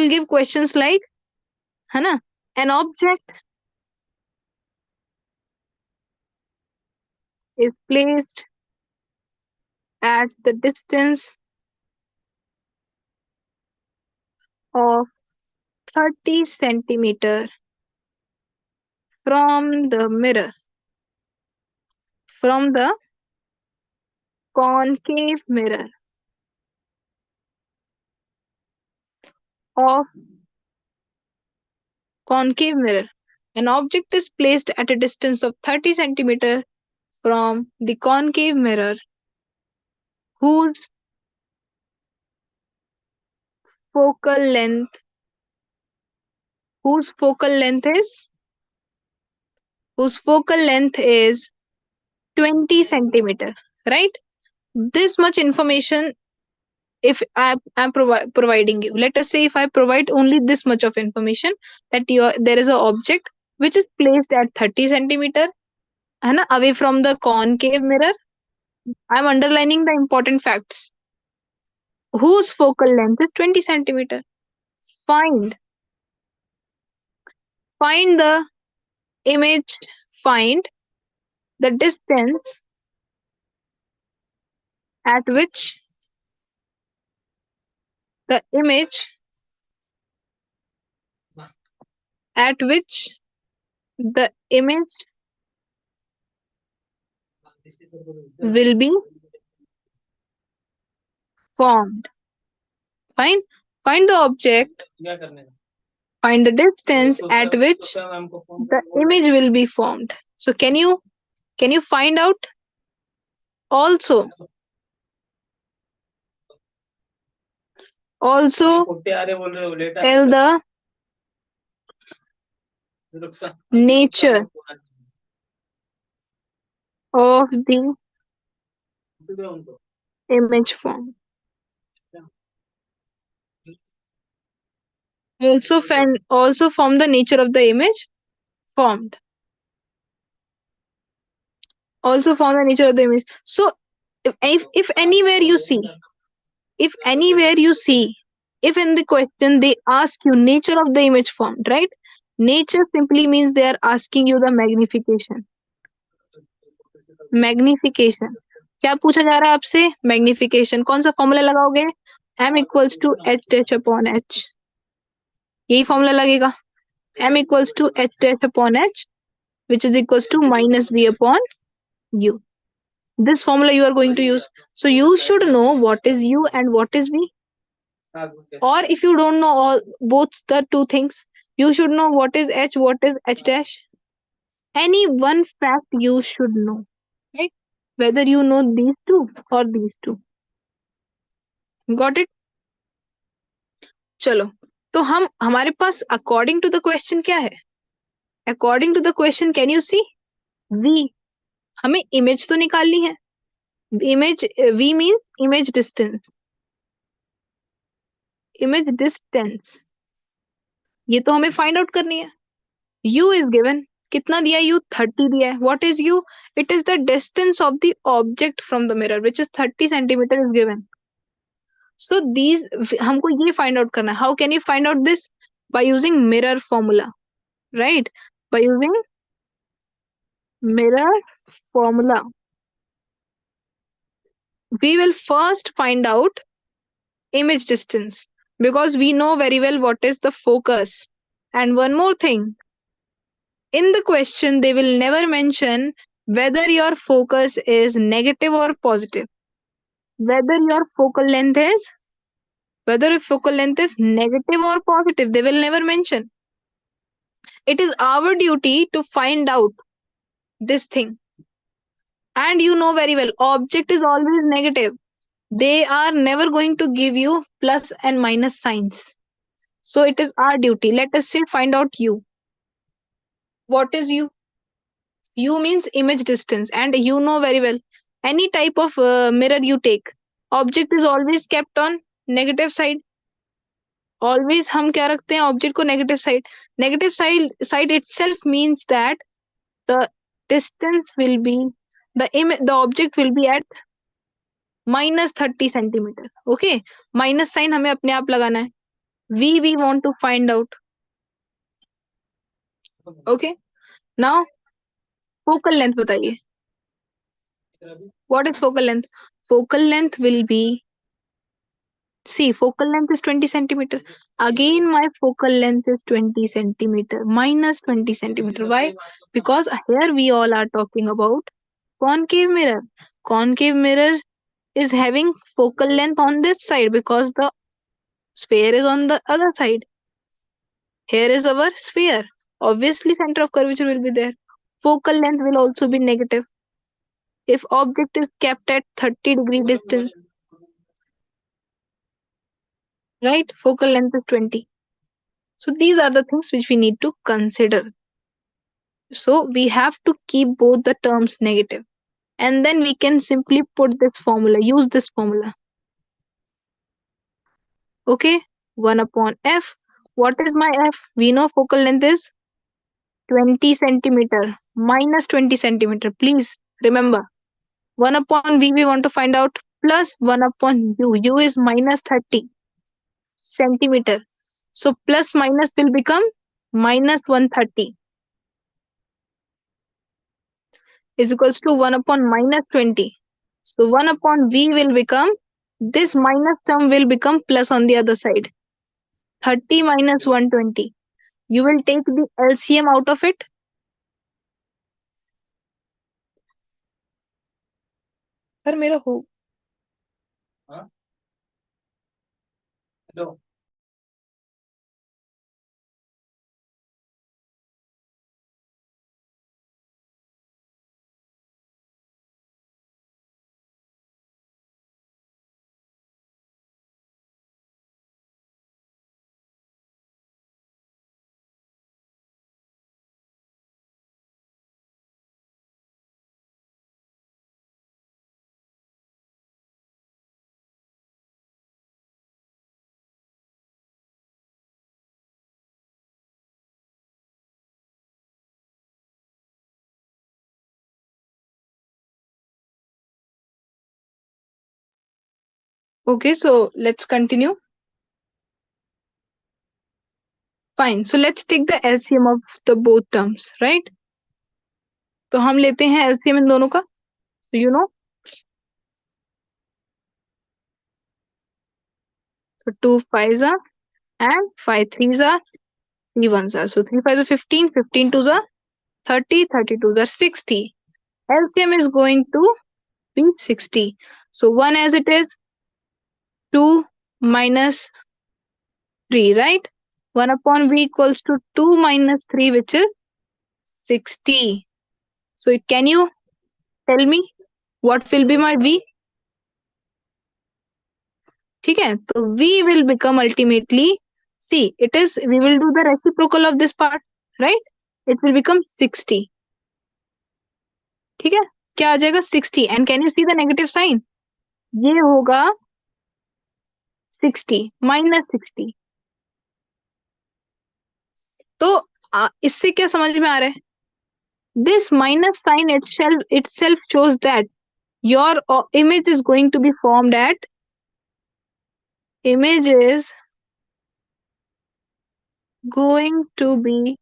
give questions like, है ना, an object is placed at the distance of 30 centimeter from the mirror, from the concave mirror of concave mirror. An object is placed at a distance of 30 centimeter from the concave mirror whose focal length whose focal length is whose focal length is 20 centimeter, right? This much information, if I'm providing you, let us say if I provide only this much of information, that there is an object which is placed at 30 centimeter, है ना, away from the concave mirror. I'm underlining the important facts. Whose focal length is 20 centimeter. Find the image, find the distance at which the image will be formed. Find the object, find the distance at which the image will be formed. So can you find out? Also tell the nature of the image form. Also form the nature of the image formed. Also form the nature of the image. So if anywhere you see, if in the question they ask you nature of the image formed, right? Nature simply means they are asking you the magnification. Magnification. क्या पूछा जा रहा है आपसे? Magnification. कौन सा formula लगाओगे? m equals to H dash upon H, यही फॉर्मूला लगेगा। m equals to H dash upon H which is equals to minus v upon u. This formula you are going to use. So you should know what is u and what is v. Or if you don't know all both the two things, you should know what is h, what is h dash. Any one fact you should know, right? Whether you know these two or these two. Got it? चलो, तो हम हमारे पास according to the question क्या है? According to the question can you see v, हमें image तो निकालनी है। Image, v means image distance, image distance ये तो हमें फाइंड आउट करनी है। u इज गिवन, कितना दिया है? u 30 दिया है। What is u? It is the distance of the object from the mirror which is 30 centimetre is given. So these, हमको ये फाइंड आउट करना है। How can you find out this? By using mirror formula, right? By using mirror formula we will first find out image distance because we know very well what is the focus. And one more thing, in the question they will never mention whether your focus is negative or positive, whether your focal length is, whether your focal length is negative or positive, they will never mention. It is our duty to find out this thing. And you know very well object is always negative, they are never going to give you plus and minus signs. So it is our duty. Let us say find out u. What is u? U means image distance, and you know very well any type of mirror you take, object is always kept on negative side. Always हम क्या रखते हैं? Object को negative side. Negative side itself means that the distance will be, the object will be at -30 centimetre. Okay, minus sign हमें अपने आप लगाना है। we want to find out. Okay, now focal length बताइए। What is focal length? Focal length will be, see, focal length is 20 centimeter. Again, my focal length is 20 centimeter minus 20 centimeter. Why? Because here we all are talking about concave mirror. Concave mirror is having focal length on this side because the sphere is on the other side. Here is our sphere. Obviously, center of curvature will be there. Focal length will also be negative if object is kept at 30-degree distance, right? Focal length is 20. So these are the things which we need to consider. So we have to keep both the terms negative, and then we can simply put this formula, use this formula. Okay, 1 upon f. What is my f? We know focal length is 20 centimeter minus 20 centimeter. Please remember, 1 upon v we want to find out, plus 1 upon u. U is minus 30 centimeter. So plus minus will become minus 130 is equals to 1 upon minus 20. So 1 upon v will become, this minus term will become plus on the other side. 30 minus 120. You will take the LCM out of it. Sir मेरा हो, hello, okay, so let's continue. Fine. So let's take the LCM of the both terms, right? तो हम लेते हैं LCM इन दोनों का। So you know, so 2 5s are and 5 3s are, 3 1s are. So 3 5s are 15, 15 2s are 30, 30 2s are 60. LCM is going to be 60. So 1 as it is, 2 minus 3, right? 1 upon V equals to 2 minus 3, which is 60. So can you tell me what will be my V? ठीक है, तो V will become ultimately, see, it is, we will do the reciprocal of this part, right? It will become 60. ठीक है, क्या आ जाएगा 60, and can you see the negative sign? ये होगा 60 minus 60. तो इससे क्या समझ में आ रहा है? This minus sign itself shows that your image is going to be formed at, image is going to be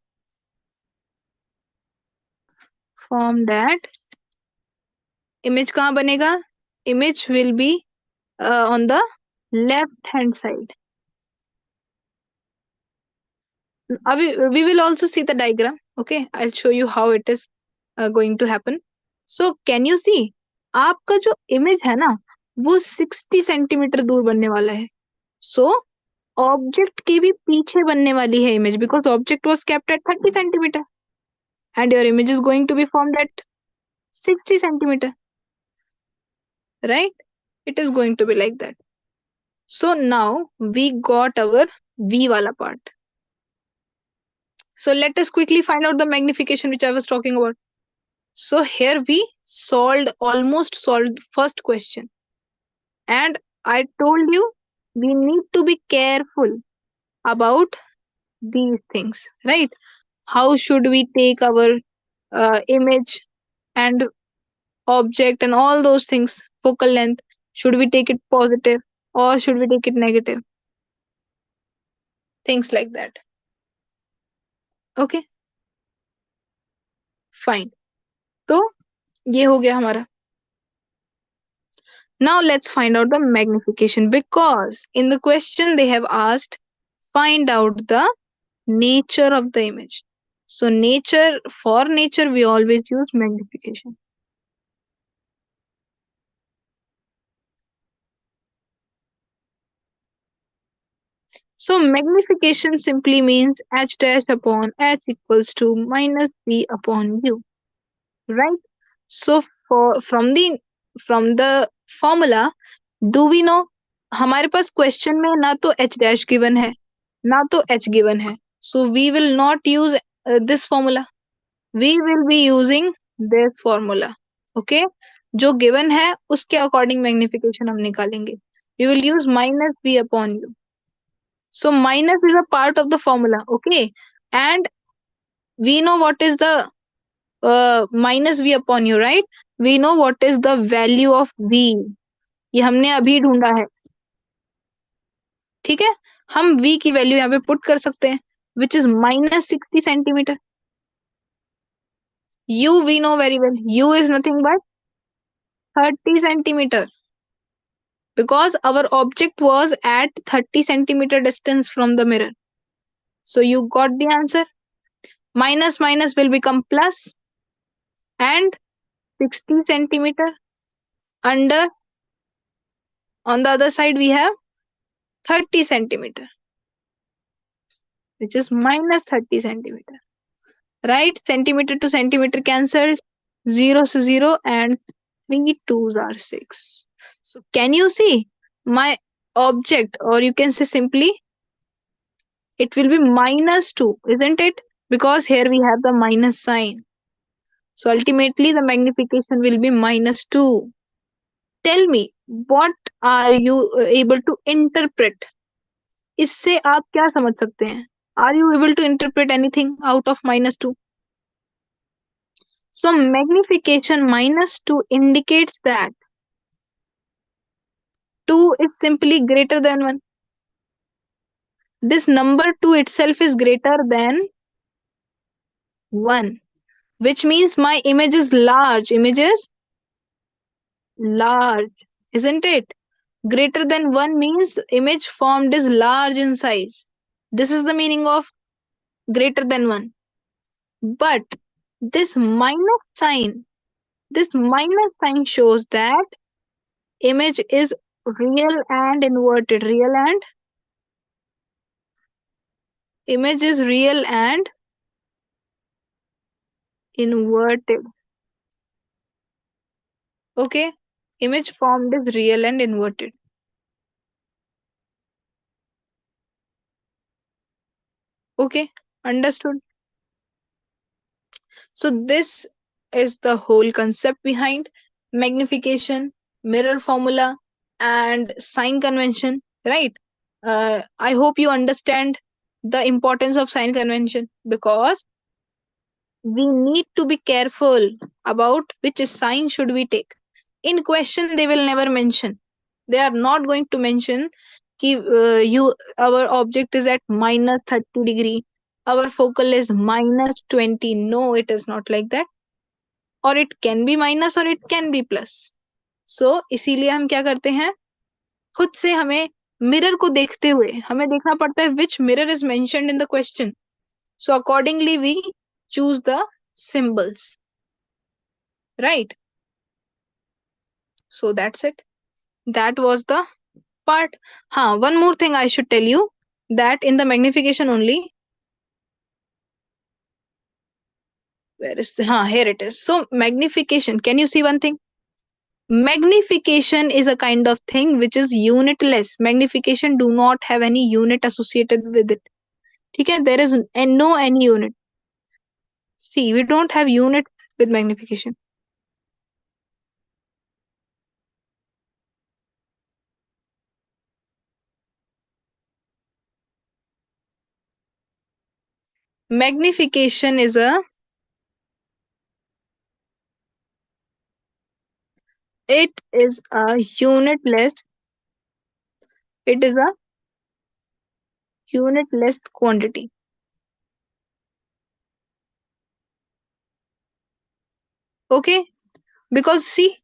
formed at, image कहाँ बनेगा? Image will be on the left hand side. We will also see the diagram. Okay, I'll show you how it is going to happen. So can you see, आपका जो image है ना, वो 60 centimetre दूर बनने वाला है. So ऑब्जेक्ट के भी पीछे बनने वाली है image, because object was kept at 30 centimetre and your image is going to be formed at 60 centimeter, right? It is going to be like that. So now we got our V wala part. So let us quickly find out the magnification which I was talking about. So here we almost solved first question. And I told you we need to be careful about these things, right? How should we take our image and object and all those things, focal length? Should we take it positive or should we take it negative? Things like that. Okay, fine. तो ये हो गया हमारा. Now let's find out the magnification, because in the question they have asked find out the nature of the image. So for nature we always use magnification. So magnification simply means h dash upon h equals to minus v upon u, right? So from the formula, do we know, हमारे पास question में ना तो h dash given है ना तो h given है, so we will not use this formula. We will be using this formula. Okay, जो given है उसके अकॉर्डिंग मैग्निफिकेशन हम निकालेंगे. We will use minus v upon u. So minus is a part of the formula. Okay, and we know what is the minus v upon u, right? We know what is the value of v. ये हमने अभी ढूंढा है. ठीक है, हम v की value यहाँ पे पुट कर सकते हैं, which is minus 60 centimetre. u we know very well. U is nothing but 30 centimeter, because our object was at 30 centimeter distance from the mirror. So you got the answer. Minus minus will become plus, and 60 centimeter under, on the other side we have 30 centimeter, which is minus 30 centimeter, right? Centimeter to centimeter cancelled, 0 to 0, and 3 2s are 6. So can you see my object, or you can say simply it will be minus 2, isn't it? Because here we have the minus sign. So ultimately the magnification will be minus 2. Tell me, what are you able to interpret? इससे आप क्या समझ सकते हैं? Are you able to interpret anything out of minus 2? So magnification minus 2 indicates that 2 is simply greater than 1. This number 2 itself is greater than 1, which means my image is large. Image is large, isn't it? Greater than 1 means image formed is large in size. This is the meaning of greater than 1. But this minus sign, this minus sign shows that image is real and inverted. Image is real and inverted. Okay? Image formed is real and inverted. Okay? Understood? So this is the whole concept behind magnification, mirror formula, and sign convention, right? I hope you understand the importance of sign convention, because we need to be careful about which sign should we take. In question, they will never mention. They are not going to mention कि you our object is at minus 30 degree, our focal is minus 20. No, it is not like that. और it can be minus और it can be plus. सो इसीलिए हम क्या करते हैं, खुद से हमें मिरर को देखते हुए हमें देखना पड़ता है which mirror is mentioned in the question. So accordingly we choose the symbols, right. So that's it. That was the part. One more thing I should tell you, that in the magnification only, where is the, here it is. So magnification, can you see one thing? Magnification is a kind of thing which is unitless. Magnification do not have any unit associated with it. ठीक है, there is no any unit. See, we don't have unit with magnification. Magnification is a, it is a unitless, it is a unitless quantity. Okay, because see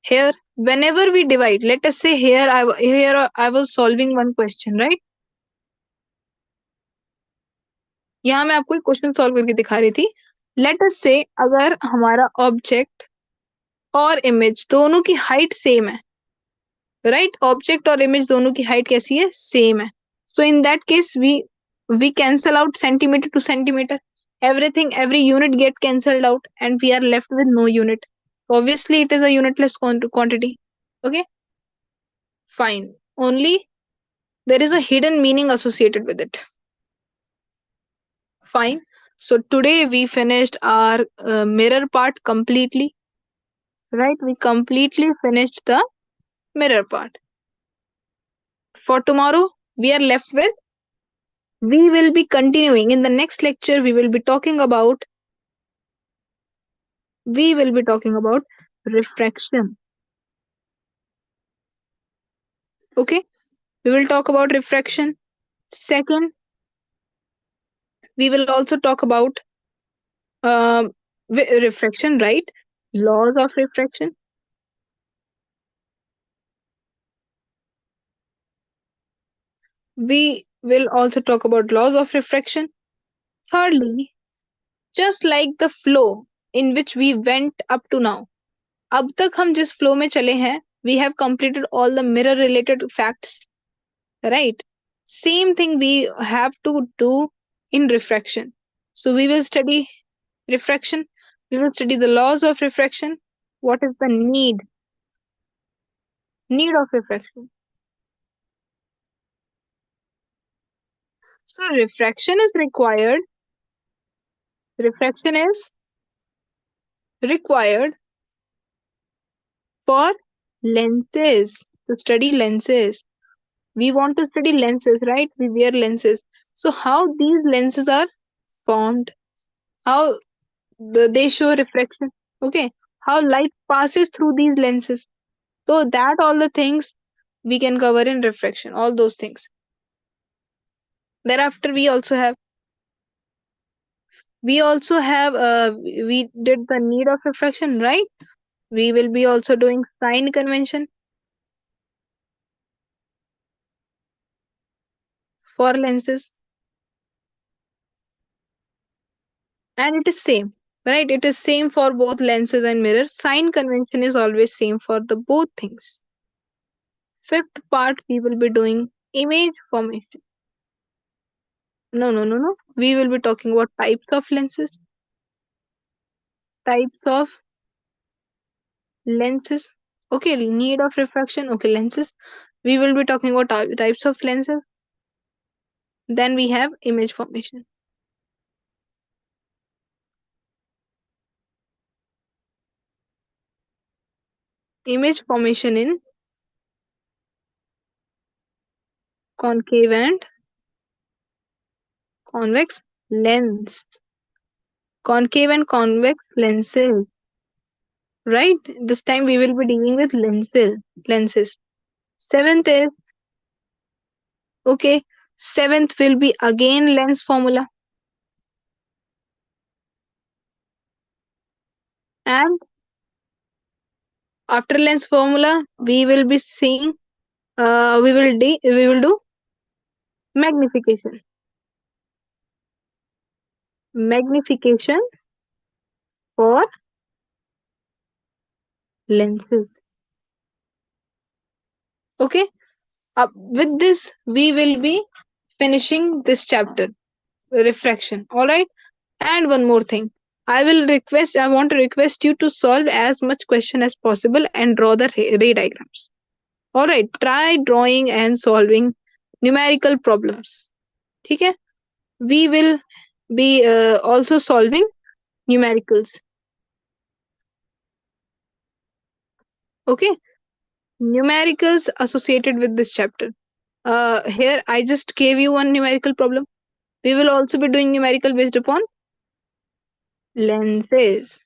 here, whenever we divide, let us say here I was solving one question, right? यहाँ मैं आपको एक question solve करके दिखा रही थी. Let us से अगर हमारा ऑब्जेक्ट और इमेज दोनों की हाइट सेम है, राइट? ऑब्जेक्ट और इमेज दोनों की हाइट कैसी है? सेम है. So in that case we cancel out centimetre to centimetre. Everything, every unit get cancelled out, and we are left with no unit. Obviously, it is a unitless quantity. Okay, fine. Only there is a hidden meaning associated with it. Fine. So today we finished our mirror part completely. Right? We completely finished the mirror part. For tomorrow, we are left with, we will be continuing in the next lecture. We will be talking about refraction. Okay, we will talk about refraction. Second, we will also talk about refraction, right? Laws of refraction. We will also talk about laws of refraction. Thirdly, just like the flow in which we went up to now, अब तक हम जिस flow में चले हैं, we have completed all the mirror related facts, right? Same thing we have to do in refraction. So we will study refraction, we will study the laws of refraction, what is the need of refraction. So refraction is required for lenses, to study lenses. We want to study lenses, right? We wear lenses. So how these lenses are formed, how they show reflection, okay? How light passes through these lenses. So that all the things we can cover in refraction, all those things. Thereafter, we also have we did the need of refraction, right? We will be also doing sign convention for lenses, and it is same, right? It is same for both lenses and mirrors. Sign convention is always same for the both things. Fifth part, we will be doing image formation. No. We will be talking about types of lenses, types of lenses. Okay, need of refraction. Okay, lenses. We will be talking about types of lenses. Then we have image formation. Image formation in concave and convex lens. Concave and convex lenses. Right? This time we will be dealing with lenses. Seventh is okay. Seventh will be again lens formula. And after lens formula, we will be seeing we will do magnification. Magnification for lenses. Okay. With this, we will be finishing this chapter, refraction. All right. And one more thing. I want to request you to solve as much question as possible and draw the ray diagrams. All right. Try drawing and solving numerical problems. Okay. We will be also solving numericals. Okay. Numericals associated with this chapter. Here I just gave you one numerical problem. We will also be doing numerical based upon lenses.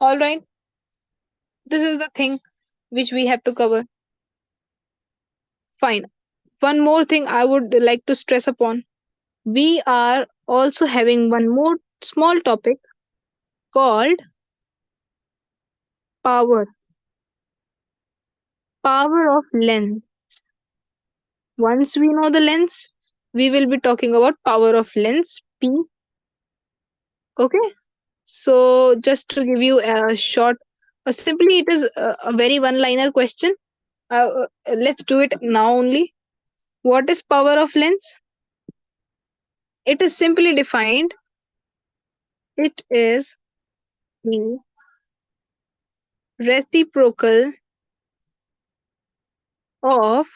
All right. This is the thing which we have to cover. Fine. One more thing I would like to stress upon. We are also having one more small topic called power. Power of lens. Once we know the lens, we will be talking about power of lens P. Okay. So just to give you a short, simply it is a very one-liner question. Let's do it now only. What is power of lens? It is simply defined. It is the reciprocal of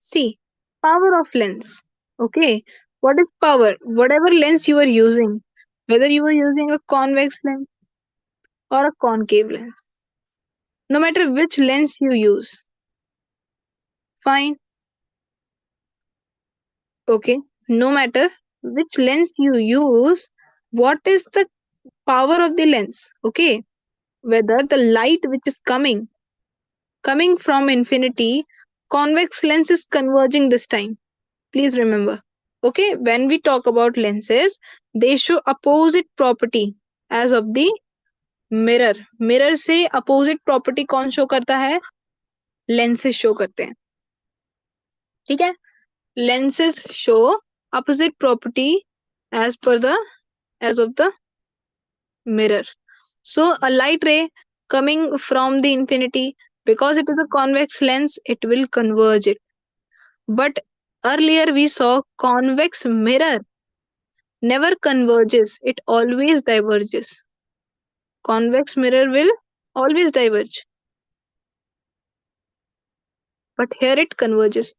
C. Power of lens. Okay. What is power? Whatever lens you are using, whether you are using a convex lens or a concave lens, no matter which lens you use, fine. Okay. No matter which lens you use, what is the power of the lens? Okay. Whether the light which is coming from infinity, convex lens is converging this time. Please remember. Okay, when we talk about lenses, they show opposite property as of the mirror. Mirror से opposite property कौन show करता है? Lenses show करते हैं. ठीक है? Lenses show opposite property as per the as of the mirror. So a light ray coming from the infinity, because it is a convex lens, it will converge it. But earlier we saw convex mirror never converges, it always diverges. Convex mirror will always diverge, but here it converges.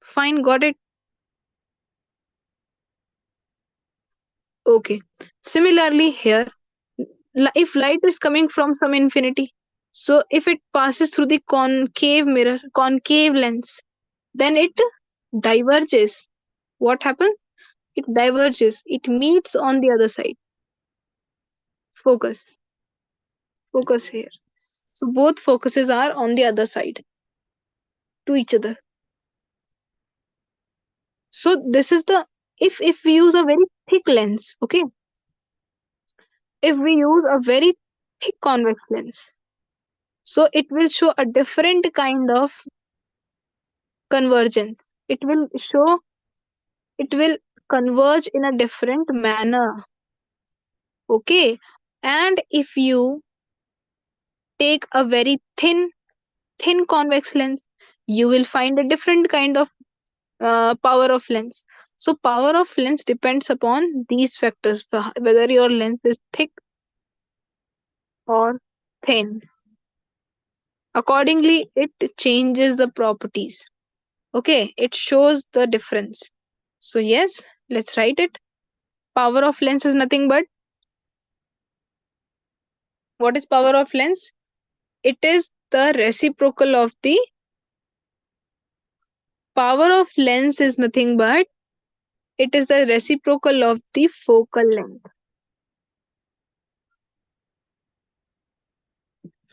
Fine, got it? Okay. Similarly, here, if light is coming from some infinity, so if it passes through the concave mirror, concave lens, then it diverges. What happens? It diverges, it meets on the other side. Focus, focus here. So both focuses are on the other side to each other. So this is the, if we use a very thick lens, okay, If we use a very thick convex lens, so it will show a different kind of convergence. It will converge in a different manner. Okay. And if you take a very thin convex lens, you will find a different kind of power of lens. So power of lens depends upon these factors, whether your lens is thick or thin. Accordingly, it changes the properties. Okay, it shows the difference. So yes, let's write it. Power of lens is nothing but, what is power of lens? It is the reciprocal of the power of lens is nothing but it is the reciprocal of the focal length.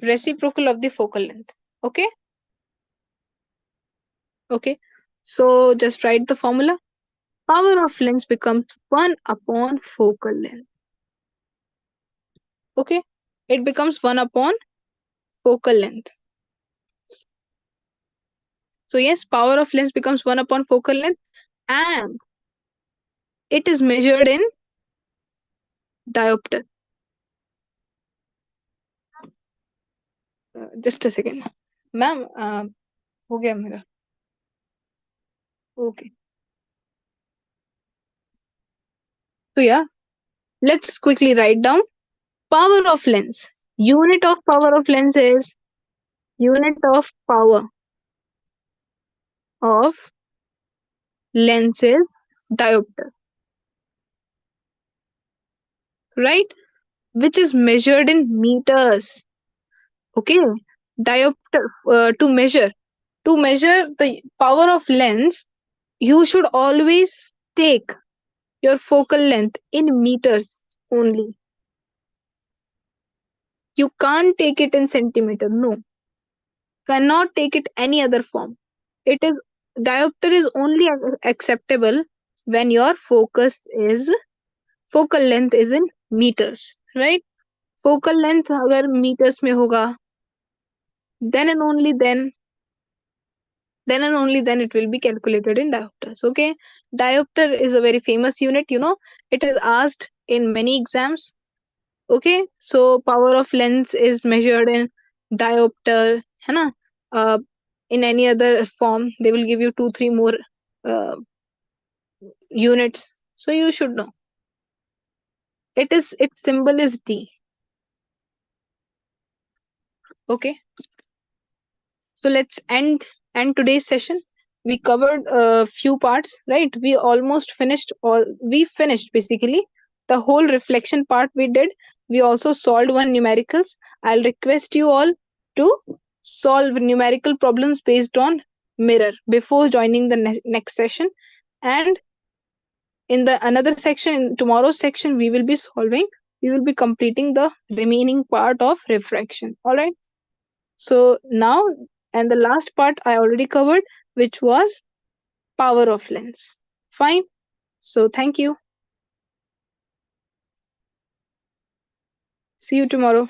Reciprocal of the focal length. Okay? Okay. So just write the formula. Power of lens becomes 1 upon focal length. Okay? It becomes 1 upon focal length. So yes, power of lens becomes 1 upon focal length, and it is measured in diopter. Just a second. Ma'am, हो गया मेरा. Okay. So yeah, let's quickly write down power of lens. Unit of power of lens is unit of power of lens is diopter, right? Which is measured in meters. Okay, diopter to measure the power of lens, you should always take your focal length in meters only. You can't take it in centimeter. No, cannot take it any other form. It is diopter is only acceptable when your focal length is in meters, right? Focal length अगर meters में होगा, then and only then it will be calculated in diopters. Okay, diopter is a very famous unit. It is asked in many exams. Okay, so power of lens is measured in diopter, है ना? In any other form, they will give you 2 3 more uh, units. So you should know. Its symbol is D. Okay. So let's end today's session. We covered a few parts, right? We finished basically the whole reflection part we did. We also solved one numericals. I'll request you all to solve numerical problems based on mirror before joining the next session. And in the another section, in tomorrow's section, we will be completing the remaining part of refraction. All right. So now, and the last part I already covered, which was power of lens. Fine. So thank you. See you tomorrow.